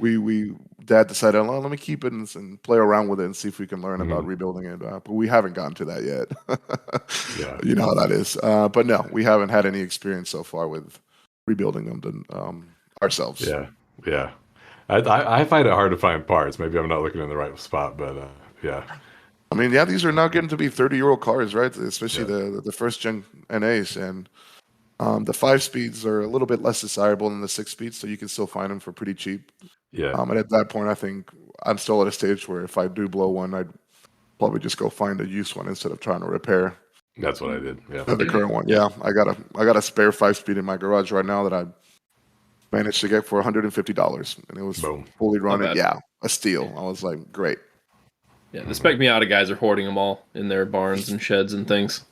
we dad decided, oh, let me keep it and play around with it and see if we can learn about Hmm. rebuilding it. But we haven't gotten to that yet. Yeah. You know how that is. But no, we haven't had any experience so far with rebuilding them ourselves. Yeah. Yeah. I find it hard to find parts. Maybe I'm not looking in the right spot, but yeah. I mean, yeah, these are now getting to be 30-year-old cars, right? Especially Yeah. the first gen NAs, and the 5-speeds are a little bit less desirable than the 6-speeds, so you can still find them for pretty cheap. Yeah. And at that point, I think I'm still at a stage where if I do blow one, I'd probably just go find a used one instead of trying to repair That's what I did. Yeah. the current one. Yeah, I got a spare 5-speed in my garage right now that I managed to get for $150, and it was Boom. fully Not running. bad. Yeah, a steal. I was like, great. Yeah, the Spec Miata guys are hoarding them all in their barns and sheds and things.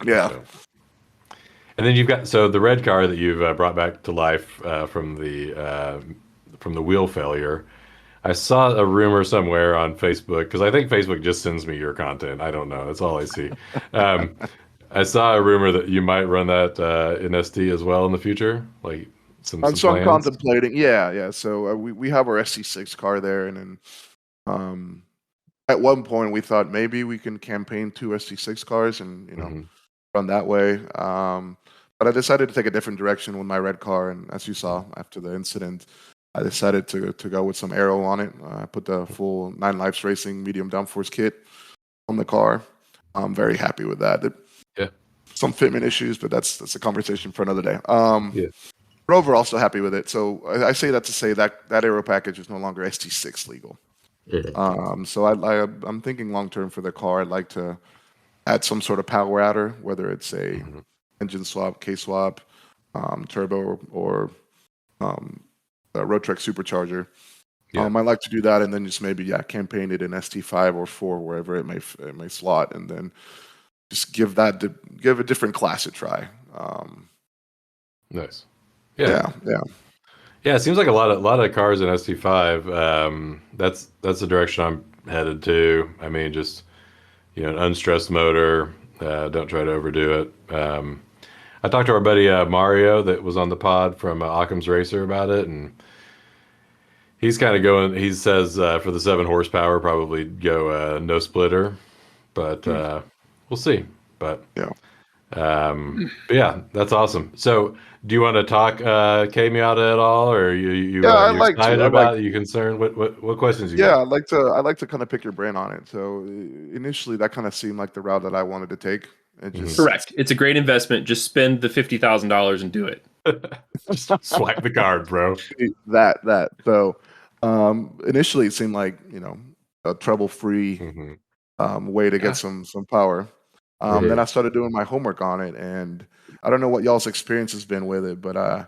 Yeah. So. And then you've got the red car that you've brought back to life from the wheel failure. I saw a rumor somewhere on Facebook because I think Facebook just sends me your content. I don't know. That's all I see. Um, I saw a rumor that you might run that in SD as well in the future, like And some so I'm plans. contemplating. Yeah, yeah. So we have our SC6 car there, and then um, at one point we thought maybe we can campaign 2 SC6 cars and Hmm. run that way. But I decided to take a different direction with my red car, and as you saw after the incident, I decided to go with some aero on it. I put the full Nine Lives Racing medium downforce kit on the car. I'm very happy with that. Yeah, Some fitment issues, but that's a conversation for another day. yeah. But overall, still happy with it. So I say that to say that that aero package is no longer ST6 legal. So I'm thinking long term for the car. I'd like to add some sort of power adder, whether it's a Hmm. engine swap, K swap, turbo, or a Roadtrek supercharger. Yeah, I like to do that, and then just maybe campaign it in ST5 or 4, wherever it may slot, and then just give a different class a try. nice. Yeah, Yeah, yeah, yeah. It seems like a lot of cars in ST5. That's the direction I'm headed to. I mean, just an unstressed motor. Don't try to overdo it. I talked to our buddy Mario that was on the pod from Occam's Racer about it, and he's kind of going. He says for the 7 horsepower, probably go no splitter, but Hmm. we'll see. But Yeah. but yeah, that's awesome. So, do you want to talk kmiata at all, or Yeah, I you like to. excited I like. about it? You concerned? What questions you Yeah, got? I like to kind of pick your brain on it. So initially, that kind of seemed like the route that I wanted to take. It Hmm. just Correct. It's a great investment. Just spend the $50,000 and do it. Just swipe the card, bro. that. So initially, it seemed like a trouble-free Hmm. way to get Yeah. some power. Then I Right. started doing my homework on it, and I don't know what y'all's experience has been with it, but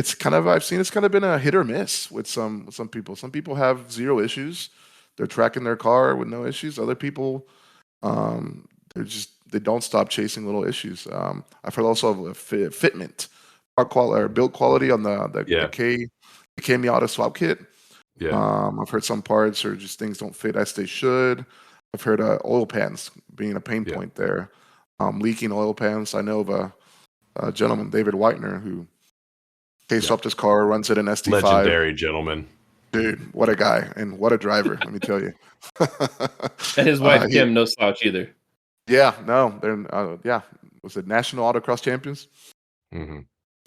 it's kind of I've seen it's kind of been a hit or miss with some people. Some people have zero issues; they're tracking their car with no issues. Other people, they don't stop chasing little issues. I've heard also of a fitment, part quality or build quality on Yeah. the K Miata swap kit. Yeah. I've heard some parts or just things don't fit as they should. I've heard oil pans being a pain Yeah. point there, leaking oil pans. I know of a gentleman, David Whitener, who case Yeah. swapped his car, runs it in ST5. Legendary gentleman. Dude, what a guy and what a driver, let me tell you. And his wife He, Kim, no slouch either. yeah, no, they're was it national autocross champions? Hmm.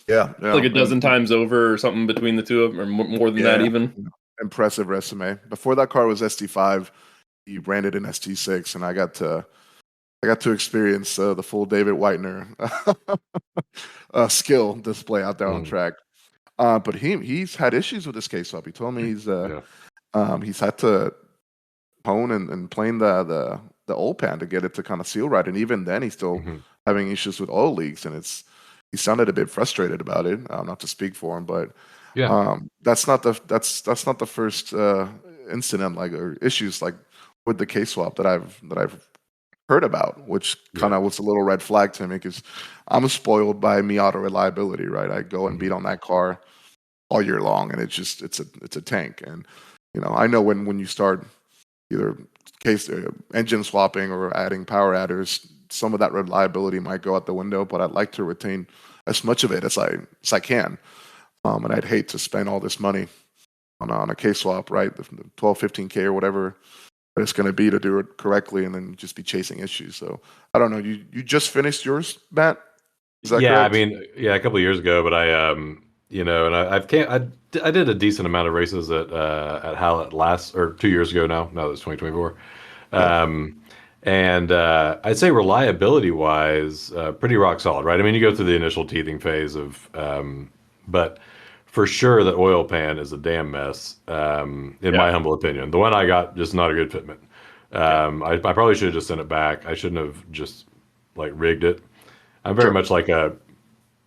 Yeah, yeah, Like a dozen times over or something between the two of them, or more than that yeah, even. impressive resume. Before that car was ST5, he ran it in ST6, and I got to experience the full David Whitener skill display out there on Hmm. track. But he's had issues with his case swap. He told me Yeah. he's had to hone and plane the oil pan to get it to kind of seal right, and even then he's still Hmm. having issues with oil leaks, and he sounded a bit frustrated about it. Not to speak for him, but Yeah. that's not the first incident like or issues like with the case swap that I've heard about, which kind Yeah. of was a little red flag to me because I'm spoiled by Miata reliability, right? I go and beat Hmm. on that car all year long, and it's a tank. And I know when you start either case engine swapping or adding power adders, some of that reliability might go out the window. But I'd like to retain as much of it as I can, and I'd hate to spend all this money on a case swap, right? The 12, 15K or whatever it's going to be to do it correctly, and then just be chasing issues. So I don't know. You just finished yours, Matt? Is that Yeah, I correct? mean, yeah, a couple of years ago, but and I did a decent amount of races at Hallett last or 2 years ago now. Now that it's 2024. Yeah. Um, and I'd say reliability wise, pretty rock solid, right? I mean, you go through the initial teething phase but for sure the oil pan is a damn mess, in my Yeah. humble opinion. The one I got, just not a good fitment. Yeah. I probably should have just sent it back. I shouldn't have just like rigged it. I'm very Sure. much like a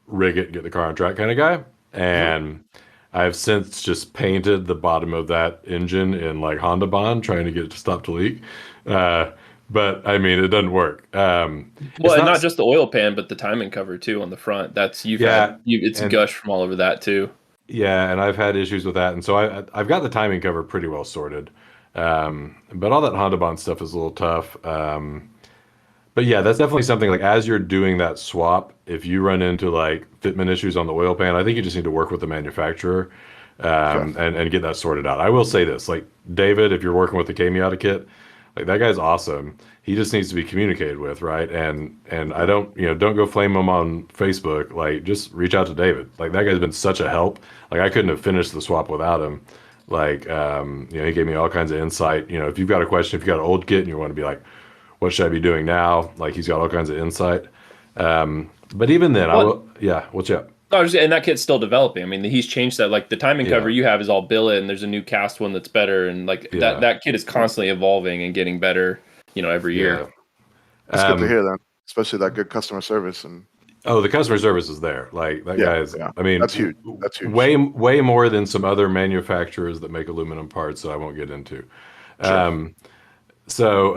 rig it, get the car on track kind of guy. Hmm. And I've since just painted the bottom of that engine in like Honda Bond, trying to get it to stop to leak. Uh, but I mean, it doesn't work. It's Well, and not, not just the oil pan, but the timing cover too on the front. That's yeah. it's And gush from all over that too. Yeah, and I've had issues with that, and so I've got the timing cover pretty well sorted. But all that Honda Bond stuff is a little tough. But yeah, that's definitely something like as you're doing that swap, if you run into like fitment issues on the oil pan, I think you just need to work with the manufacturer Okay. and get that sorted out. I will say this, like David, if you're working with the kmiata kit, like that guy's awesome. He just needs to be communicated with, right? And I Okay. don't, don't go flame him on Facebook. Like just reach out to David. Like that guy's been such a help. Like I couldn't have finished the swap without him. Like he gave me all kinds of insight. If you've got a question, if you've got an old kit and you want to be like, what should I be doing now? Like he's got all kinds of insight. But even then, I Well, will. Yeah, what's up? no, and that kit's still developing. I mean, he's changed that. Like the timing cover Yeah, you have is all billet, and there's a new cast one that's better, and like that yeah, that kit is constantly evolving and getting better, every yeah. year. That's good to Um, hear then, especially that good customer service. And oh, the customer service is there. Like that yeah, guy's. yeah, I mean, that's huge. That's huge. way more than some other manufacturers that make aluminum parts that I won't get into. Sure. Um, so,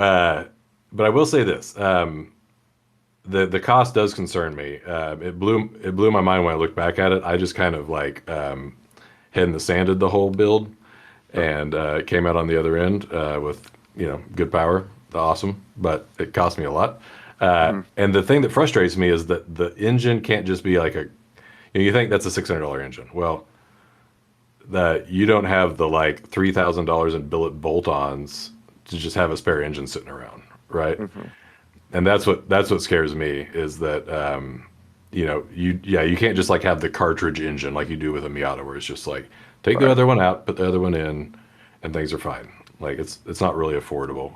but I will say this. The cost does concern me. It blew my mind when I looked back at it. I just kind of like head in the sanded the whole build, Sure. and it came out on the other end with good power, awesome, but it cost me a lot. Mhm. And the thing that frustrates me is that the engine can't just be like you think that's a $600 engine. Well, that you don't have the like $3,000 in billet bolt-ons to just have a spare engine sitting around, right? Mhm. And that's what scares me is that you can't just like have the cartridge engine like you do with a Miata where it's just like take the Right. other one out, put the other one in, and things are fine. Like it's not really affordable.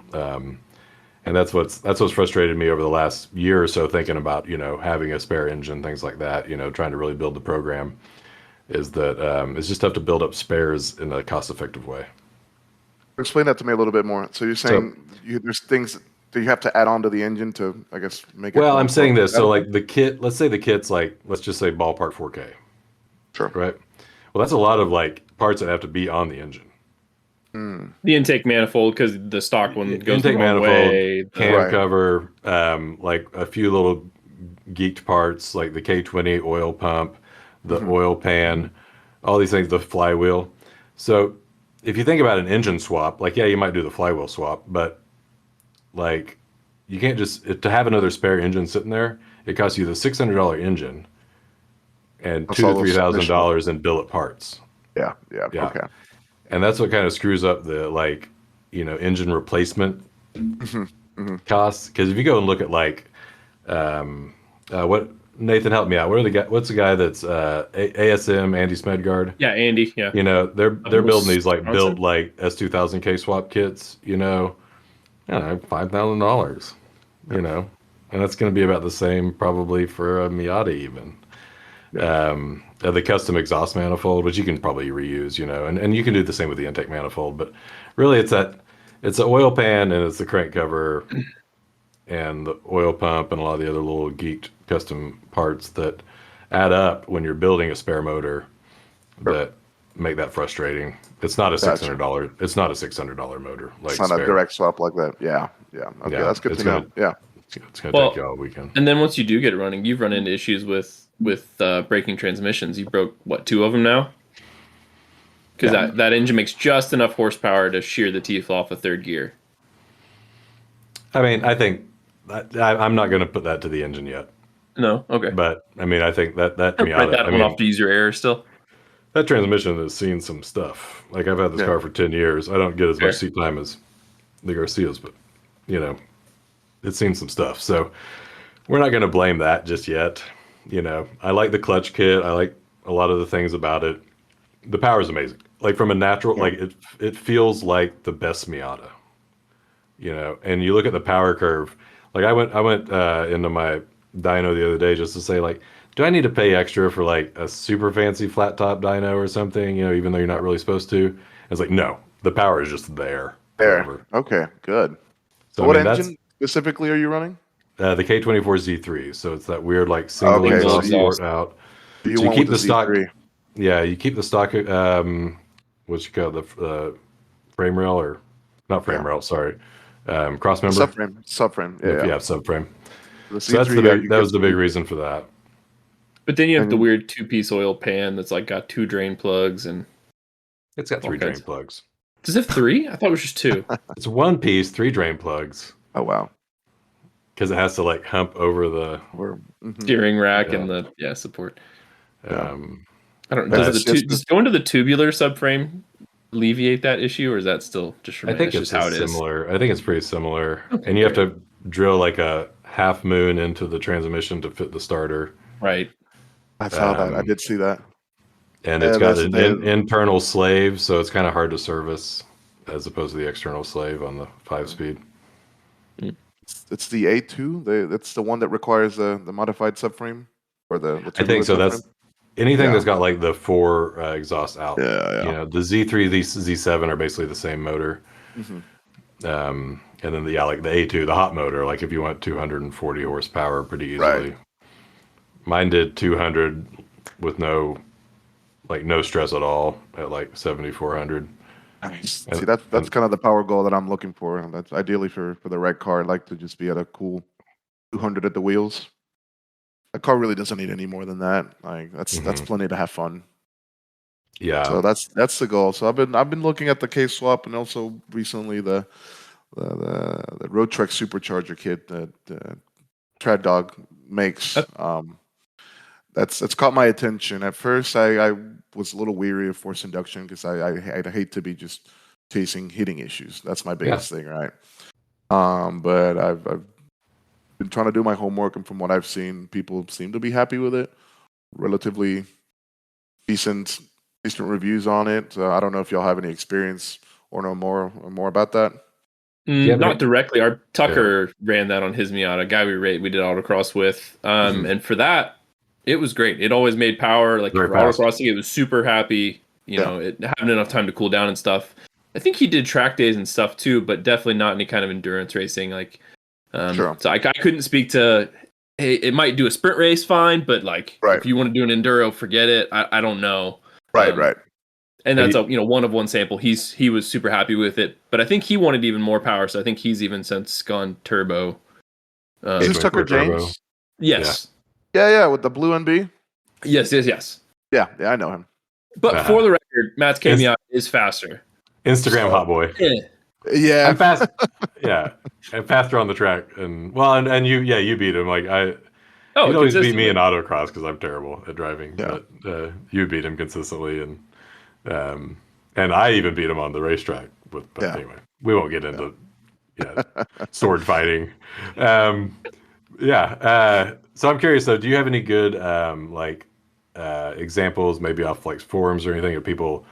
And that's what's frustrated me over the last year or so thinking about having a spare engine, things like that. Trying to really build the program is that it's just tough to build up spares in a cost effective way. Explain that to me a little bit more. So you're So saying there's things that you have to add on to the engine to, I guess, make it well, I'm more saying this. So compatible? like the kit, let's say the kit's like let's just say ballpark 4K, Sure. right? Well, that's a lot of like parts that have to be on the engine. Mm. The intake manifold, because the stock one goes the Intake wrong manifold, way. cam Right. cover, like a few little geeked parts like the K20 oil pump, the Hmm. oil pan, all these things, the flywheel. So if you think about an engine swap, like yeah, you might do the flywheel swap, but like you can't just to have another spare engine sitting there. It costs you the $600 engine and That's two to all three those thousand additional. dollars in billet parts. Yeah. Yeah. Yeah, Okay. and that's what kind of screws up the like engine replacement Hmm. Hmm. costs. Because if you go and look at like what Nathan help me out. What's the guy that's ASM Andy Smedgard? Yeah, Andy. Yeah, They're of building these like built Wisconsin. like S2000K swap kits. I don't know, $5,000. Yeah. And that's going to be about the same probably for a Miata even. Yeah. The custom exhaust manifold, which you can probably reuse, and you can do the same with the intake manifold, but really it's the oil pan and it's the crank cover and the oil pump and a lot of the other little geeked custom parts that add up when you're building a spare motor Sure. that make that frustrating. It's not a six Gotcha. hundred dollar. It's not a $600 motor It's like not a spare. direct swap like that. Yeah. Yeah. Okay. Yeah, That's good to know. Yeah. it's gonna take you Well, all weekend. and then once you do get it running, you've run into issues with braking transmissions. You broke what, two of them now? Because Yeah. that engine makes just enough horsepower to shear the teeth off a third gear. I mean, I think I'm not going to put that to the engine yet, No, okay. but I mean, I think that Write Miata. that I one off mean, to use your air still. that transmission has seen some stuff. Like I've had this Yeah. car for 10 years. I don't get as much Fair. seat time as the Garcias, but you know, it's seen some stuff. So we're not going to blame that just yet. I like the clutch kit. I like a lot of the things about it. The power is amazing. Like from a natural, Yeah. like it feels like the best Miata. And you look at the power curve. Like I went into my dyno the other day just to say like, do I need to pay extra for like a super fancy flat top dyno or something? Even though you're not really supposed to. And it's like no, the power is just there There. forever. Okay. Good. So So I what mean that's engine specifically are you running? the K24Z3. So it's that weird like single Okay. Single So exhaust exhaust. port out. you So you went with keep the the stock. Z3. Yeah, you keep the stock. What's it called? The frame rail or not frame Yeah. rail? Sorry, cross The member. subframe. Subframe. Yeah. If you Yeah. have subframe. The So that's C3. the Yeah. big. You That get was the some. big reason for that. But then you have the And weird 2-piece oil pan that's like got 2 drain plugs and It's got all 3 drain kinds. plugs. Does it have 3? I thought it was just 2. It's 1 piece, 3 drain plugs, oh wow, because it has to like hump over the. Steering rack and Yeah. the support. Yeah. Um, I don't. Yeah, Does going to the tubular subframe alleviate that issue, or is that still just I remain? think That's just it's how a it is. similar. I think it's pretty similar, Okay, and you have great. to drill like a half moon into the transmission to fit the starter. Right. I saw that. I Um, did see that. and it's Yeah, got that's an internal slave, so it's kind of hard to service as opposed to the external slave on the 5-speed. it's the A2. That's the one that requires the modified subframe or the I think tubular so. subframe. That's anything Yeah. that's got like the 4 exhaust out. Yeah, yeah. The Z3, the Z7 are basically the same motor. hmm And then like the A2, the hot motor, like if you want 240 horsepower pretty easily. Right. Mine did 200 with no stress at all at like 7,400. Nice. And, See, that's and kind of the power goal that I'm looking for. And that's ideally for the right car. I'd like to just be at a cool 200 at the wheels. A car really doesn't need any more than that. Like that's plenty to have fun. yeah, So that's the goal. So I've been looking at the K swap and also recently the Road Trek supercharger kit that Trad Dog makes. That's caught my attention. At first, I was a little weary of force induction because I'd hate to be just chasing hitting issues. That's my biggest thing, right? But I've been trying to do my homework, and from what I've seen, people seem to be happy with it. Relatively decent reviews on it. I don't know if y'all have any experience or know more about that. Not directly. Our Tucker ran that on his Miata, guy we did autocross with. And for that, it was great. It always made power. Like for autocrossing, it was super happy. It having enough time to cool down and stuff. I think he did track days and stuff too, but definitely not any kind of endurance racing. Like, Sure. so I couldn't speak to. Hey, it might do a sprint race fine, but like if you want to do an enduro, forget it. I don't know. Right. And that's a one of one sample. He was super happy with it, but I think he wanted even more power. So I think he's even since gone turbo. Is this Tucker James? Yes. Yeah, with the blue NB. Yes. Yeah, I know him. But for the record, Matt's kmiata is faster. Instagram hot boy. Yeah, I'm fast. I'm faster on the track, and you beat him. Like you'd always beat me in autocross because I'm terrible at driving. Yeah. But you beat him consistently, and I even beat him on the racetrack. But anyway, we won't get into sword fighting. So I'm curious though. Do you have any good examples, maybe off like forums or anything, of people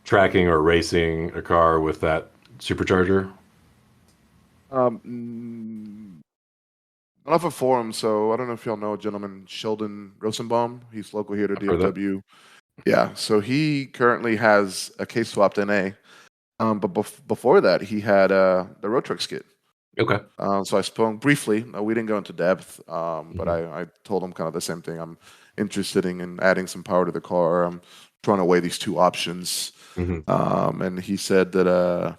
tracking or racing a car with that supercharger? Not off a forum, so I don't know if y'all know a gentleman, Sheldon Rosenbaum. He's local here to DFW. Yeah, so he currently has a K-swapped NA. But before that, he had the Road Trek skid. Okay. So I spoke briefly. We didn't go into depth, but I told him kind of the same thing. I'm interested in adding some power to the car. I'm trying to weigh these two options. And he said that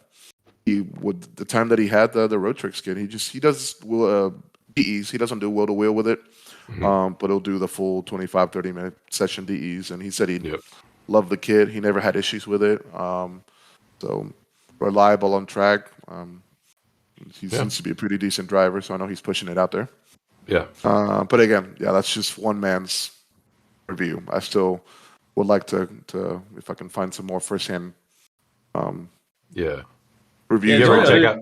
he would, the time that he had the Road Trek skid, he does DEs. He doesn't do wheel to wheel with it, but he'll do the full 25-30 minute session DEs. And he said he loved the kit. He never had issues with it. So reliable on track. He seems to be a pretty decent driver, so I know he's pushing it out there. Yeah. But again, that's just one man's review. I still would like to if I can find some more firsthand reviews. You ever check out?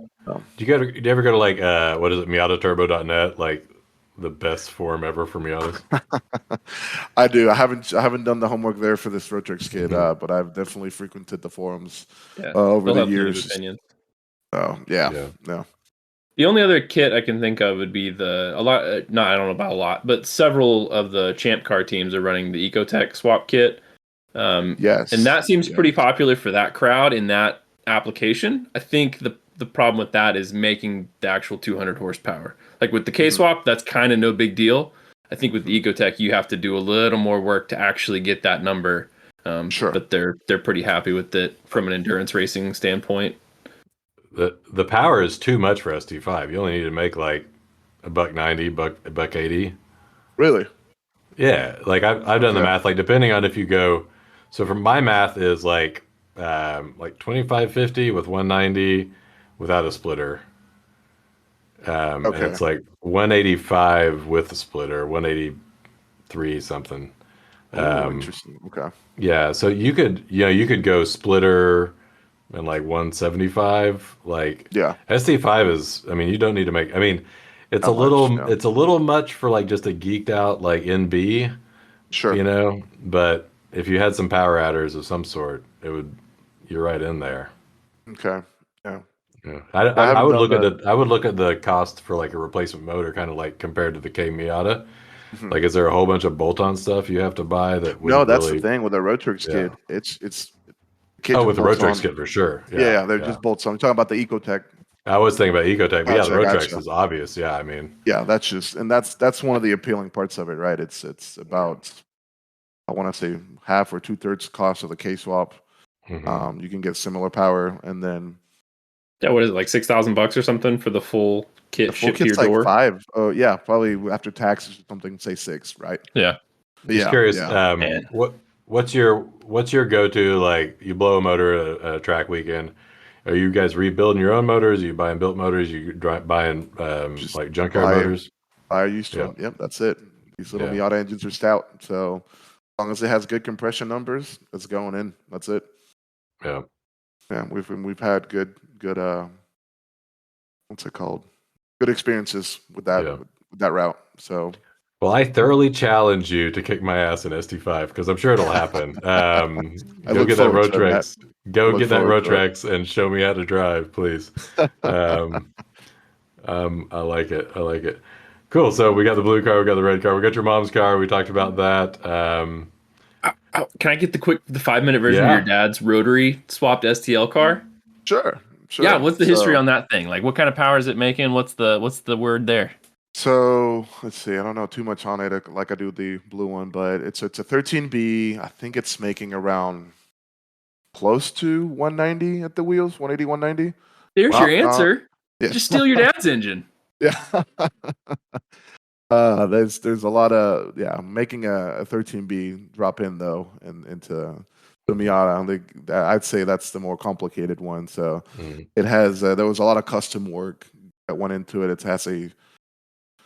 Do you ever go to like what is it, miataturbo.net, like the best forum ever for Miatas? I do. I haven't done the homework there for this Road Trek skid, but I've definitely frequented the forums over the years. Oh yeah. The only other kit I can think of would be I don't know about a lot, but several of the Champ Car teams are running the Ecotech swap kit. Yes. And that seems pretty popular for that crowd in that application. I think the problem with that is making the actual 200 horsepower. Like with the K-swap, that's kind of no big deal. I think with the Ecotech, you have to do a little more work to actually get that number. Sure. But they're pretty happy with it from an endurance racing standpoint. The power is too much for ST5. You only need to make like $190, $180. Really? Yeah, like I've done the Okay. math. Like depending on if you go, so from my math is like 2550 with 190 without a splitter, and Okay. it's like 185 with a splitter, 183 something. Oh, Um, interesting. Okay. yeah, so you could go splitter and like 175. Like Yeah. ST5 is, I mean, you don't need to make. I mean, Not much. Yeah. it's a little much for like just a geeked out like NB, Sure. But if you had some power adders of some sort, you're right in there. Okay. Yeah. Yeah. I I haven't would done look at the. I would look at the cost for like a replacement motor, kind of like compared to the K Miata. Mhm. Like, is there a whole bunch of bolt-on stuff you have to buy that No, wouldn't that's the really? thing with the Rotrix Yeah. kit. It's the kit Oh, just with the bolts Rotrix on. kit for sure. Yeah, Yeah, yeah, they're yeah. just bolts on. I'm talking about the Ecotech. I was thinking about Ecotech, but yeah, the Gotcha, Rotrix gotcha. is obvious. Yeah, I mean, Yeah, that's just, and that's one of the appealing parts of it, right? It's yeah. about, I want to say, half or two-thirds cost of the K swap. Hmm. You can get similar power, and then Yeah, what is it, like $6,000 or something for the full the kit full shipped to your kit's like door? 5. Oh yeah, probably after taxes or something, say 6, right? Yeah, Just Yeah, curious, yeah. man. what's your go-to, like you blow a motor at a track weekend? Are you guys rebuilding your own motors? Are you buying built motors? Buying Just like junkyard buy motors? buy a used Yeah, one. Yep, that's it. These little yeah, Miata engines are stout, so as long as it has good compression numbers, it's going in. That's it. yeah, Yeah, we've had good what's it called? Good experiences with yeah. that route. So Well, I thoroughly challenge you to kick my ass in ST5 because I'm sure it'll happen. I Go look get that forward to it, Matt. Rotrex. Go Look get that forward to Rotrex and show me how to drive, please. Um, I like it. I like it. Cool. So we got the blue car, we got the red car, we got your mom's car. We talked about that. Can I get the 5-minute version of your Yeah. dad's rotary swapped STL car? Sure, Yeah, sure. what's the history on that thing? Like, what kind of power is it making? What's the word there? So let's see. I don't know too much on it like I do the blue one, but it's a 13B. I think it's making around close to 190 at the wheels, 180, 190. There's your Wow. answer. Yeah. Just steal your dad's engine. Yeah. There's a lot of making a 13B drop in though and into the Miata. I think I'd say that's the more complicated one. So Mhm. it has there was a lot of custom work that went into it. It has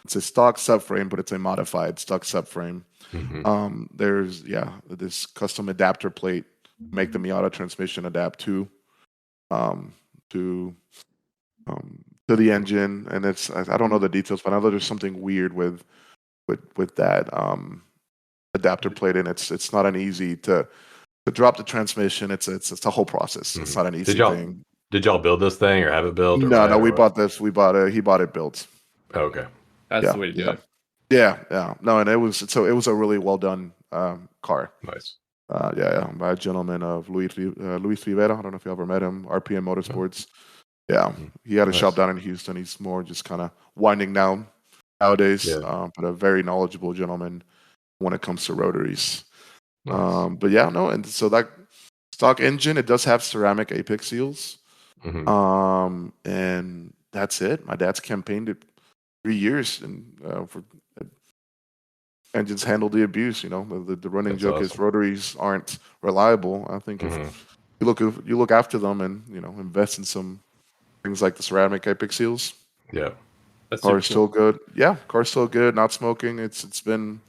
it's a stock subframe, but it's a modified stock subframe. Mhm. There's this custom adapter plate to make the Miata transmission adapt um, to to the engine, and I don't know the details, but I know there's something weird with that adapter plate, and it's not an easy to drop the transmission. It's a whole process. It's Mhm. not an easy thing. Did y'all build this thing or have it built or No, buy no, it or we what? bought this. We bought it. He bought it built. Oh, okay. That's the Yeah, way to do yeah, it. yeah. No, and it was a really well done car. Nice. By a gentleman of Luis Rivera. I don't know if you ever met him. RPM Oh, Motorsports. Yeah, mhm. he had a shop Nice. down in Houston. He's more just kind of winding down nowadays, Yeah. but a very knowledgeable gentleman when it comes to rotaries. Nice. But yeah, no, and so that stock engine, it does have ceramic apex seals, Hmm. and that's it. My dad's campaigned it 3 years, and for engines handle the abuse. You know, the running That's joke is awesome. rotaries aren't reliable. I think if Hmm. you look after them and invest in some things like the ceramic apex seals, Yeah. That's car super is cool. still good. Yeah, car's still good. Not smoking. It's been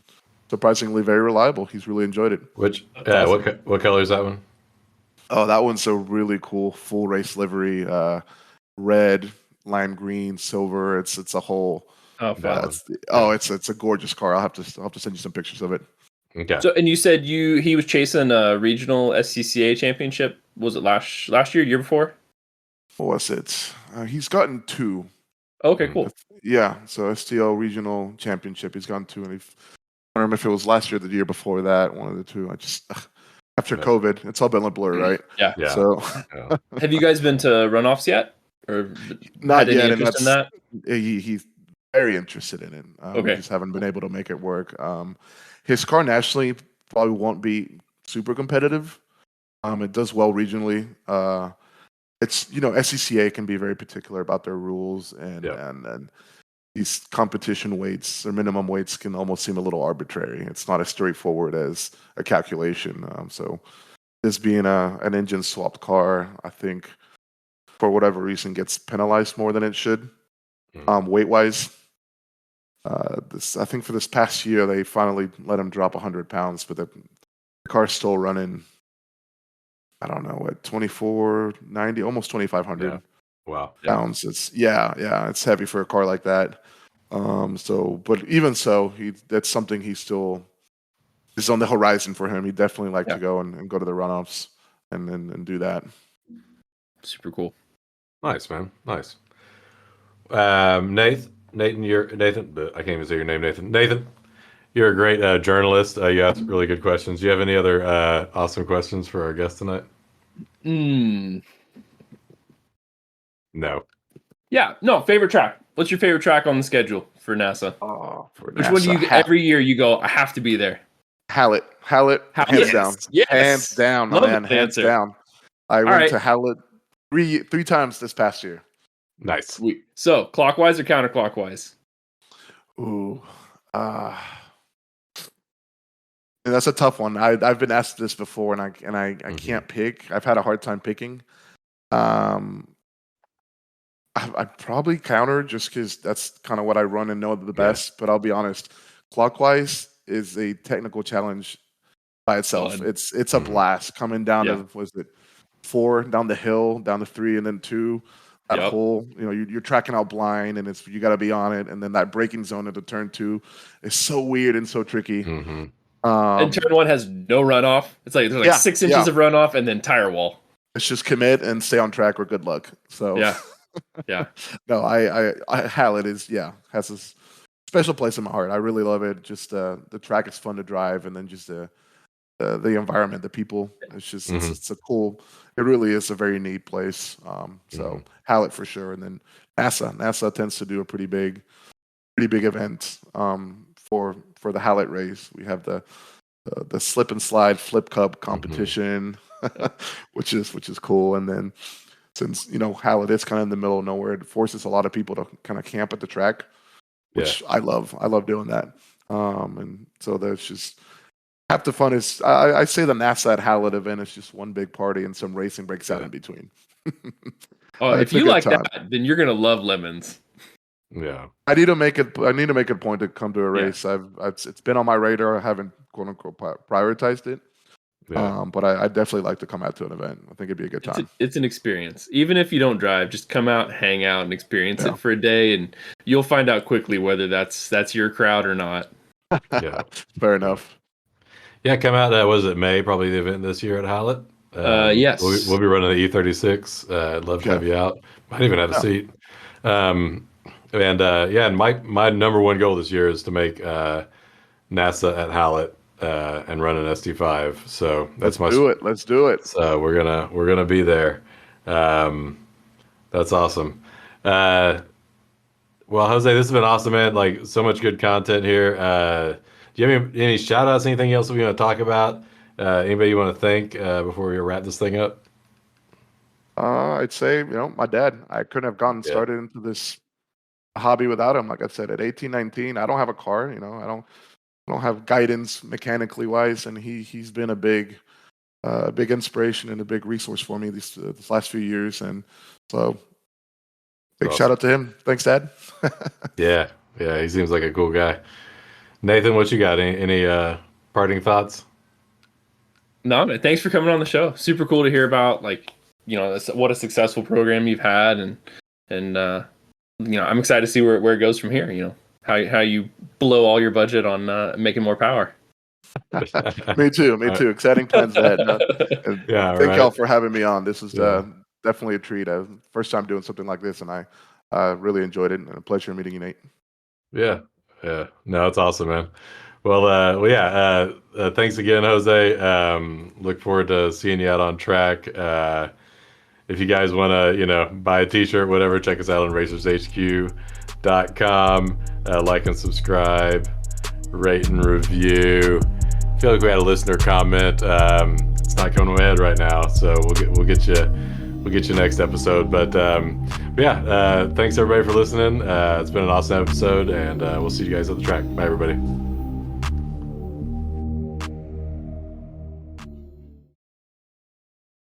surprisingly very reliable. He's really enjoyed it. Which That's awesome. what color is that one? Oh, that one's a really cool full race livery. Red, lime green, silver. It's a whole. Oh, That fun. one. Yeah. It's a gorgeous car. I'll have to send you some pictures of it. Okay. So, and you said he was chasing a regional SCCA championship. Was it last year, year before? What was it? He's gotten 2. Okay, Mm. cool. Yeah, so STL regional championship. He's gotten 2, and I don't remember if it was last year or the year before that. One of the two. I just after Yeah. COVID, it's all been a blur, right? Yeah. Yeah. So Yeah. Have you guys been to runoffs yet, or had not any yet, and interest in that's that? he's very interested in it. We Okay. just haven't been able to make it work. His car nationally probably won't be super competitive. It does well regionally. It's SCCA can be very particular about their rules, and Yeah. and these competition weights or minimum weights can almost seem a little arbitrary. It's not as straightforward as a calculation. So this being an engine swapped car, I think for whatever reason gets penalized more than it should, weight wise. I think for this past year they finally let him drop 100 pounds, but the car's still running. I don't know what 2490, almost 2500 Yeah. Wow. pounds. It's it's heavy for a car like that. But even so, that's something he still is on the horizon for him. He'd definitely like to go and go to the runoffs and do that. Super cool. Nice, man. Nice. Nathan, I can't even say your name, Nathan. Nathan, you're a great journalist. You ask really good questions. Do you have any other awesome questions for our guest tonight? No. Yeah, no, favorite track. What's your favorite track on the schedule for NASA? Which one do you every year you go, I have to be there? Hallett, hands down. Yes. Hands down, Love man. the Hands answer. down. I went to Hallett three times this past year. Nice. Sweet. So, clockwise or counterclockwise? Ooh. And that's a tough one. I've been asked this before, and I can't pick. I've had a hard time picking. I probably counter just because that's kind of what I run and know the best. But I'll be honest, clockwise is a technical challenge by itself. It's a blast coming down to, was it 4 down the hill, down to 3, and then 2. That whole, you're tracking out blind, and you got to be on it, and then that braking zone into turn 2 is so weird and so tricky. And turn 1 has no runoff. It's like there's 6 inches of runoff, and then tire wall. It's just commit and stay on track or good luck. So yeah. No, I Hallett has a special place in my heart. I really love it. Just the track is fun to drive, and then just the environment, the people. It's just it's a cool. It really is a very neat place. So Hallett for sure, and then NASA tends to do a pretty big event for the Hallett race. We have the slip and slide flip cup competition, which is cool. And then since Hallett is kind of in the middle of nowhere, it forces a lot of people to kind of camp at the track, which I love. I love doing that. And so there's just half the fun is I say the NASA at Hallett event is just one big party and some racing breaks out in between. If you like that, then you're gonna love Lemons. Yeah, I need to make it a point to come to a race. It's been on my radar. I haven't quote unquote prioritized it. But I definitely like to come out to an event. I think it'd be a good time. It's an experience. Even if you don't drive, just come out, hang out, and experience it for a day, and you'll find out quickly whether that's your crowd or not. Yeah, fair enough. Yeah, come out. Was it May? Probably the event this year at Hallett. Yes, we'll be running the E36. I'd love to have you out. Might even have a seat. And my number one goal this year is to make NASA at Hallett and run an ST5. So that's Let's do it. So we're gonna be there. That's awesome. Well, Jose, this has been awesome, man. Like so much good content here. Do you have any shout outs, anything else we want to talk about? Anybody you want to thank before we wrap this thing up? I'd say, my dad. I couldn't have gotten started into this hobby without him. Like I said, at 18, 19, I don't have a car. I don't have guidance mechanically wise, and he's been a big inspiration and a big resource for me these last few years. And so, big shout out to him. Thanks, Dad. Yeah, he seems like a cool guy. Nathan, what you got? Any parting thoughts? No, man, thanks for coming on the show. Super cool to hear about what a successful program you've had, and I'm excited to see where it goes from here. How you blow all your budget on making more power. Me too. Exciting plans ahead. Thank y'all for having me on. This is definitely a treat. First time doing something like this, and I really enjoyed it, and a pleasure meeting you, Nate. Yeah. No, it's awesome, man. Well, thanks again, Jose. Look forward to seeing you out on track. If you guys want to, buy a t-shirt, whatever, check us out on racershq.com. Like and subscribe, rate and review. I feel like we had a listener comment. It's not coming to my head right now, so we'll get you we'll get you next episode. But yeah, thanks everybody for listening. It's been an awesome episode, and we'll see you guys at the track. Bye, everybody.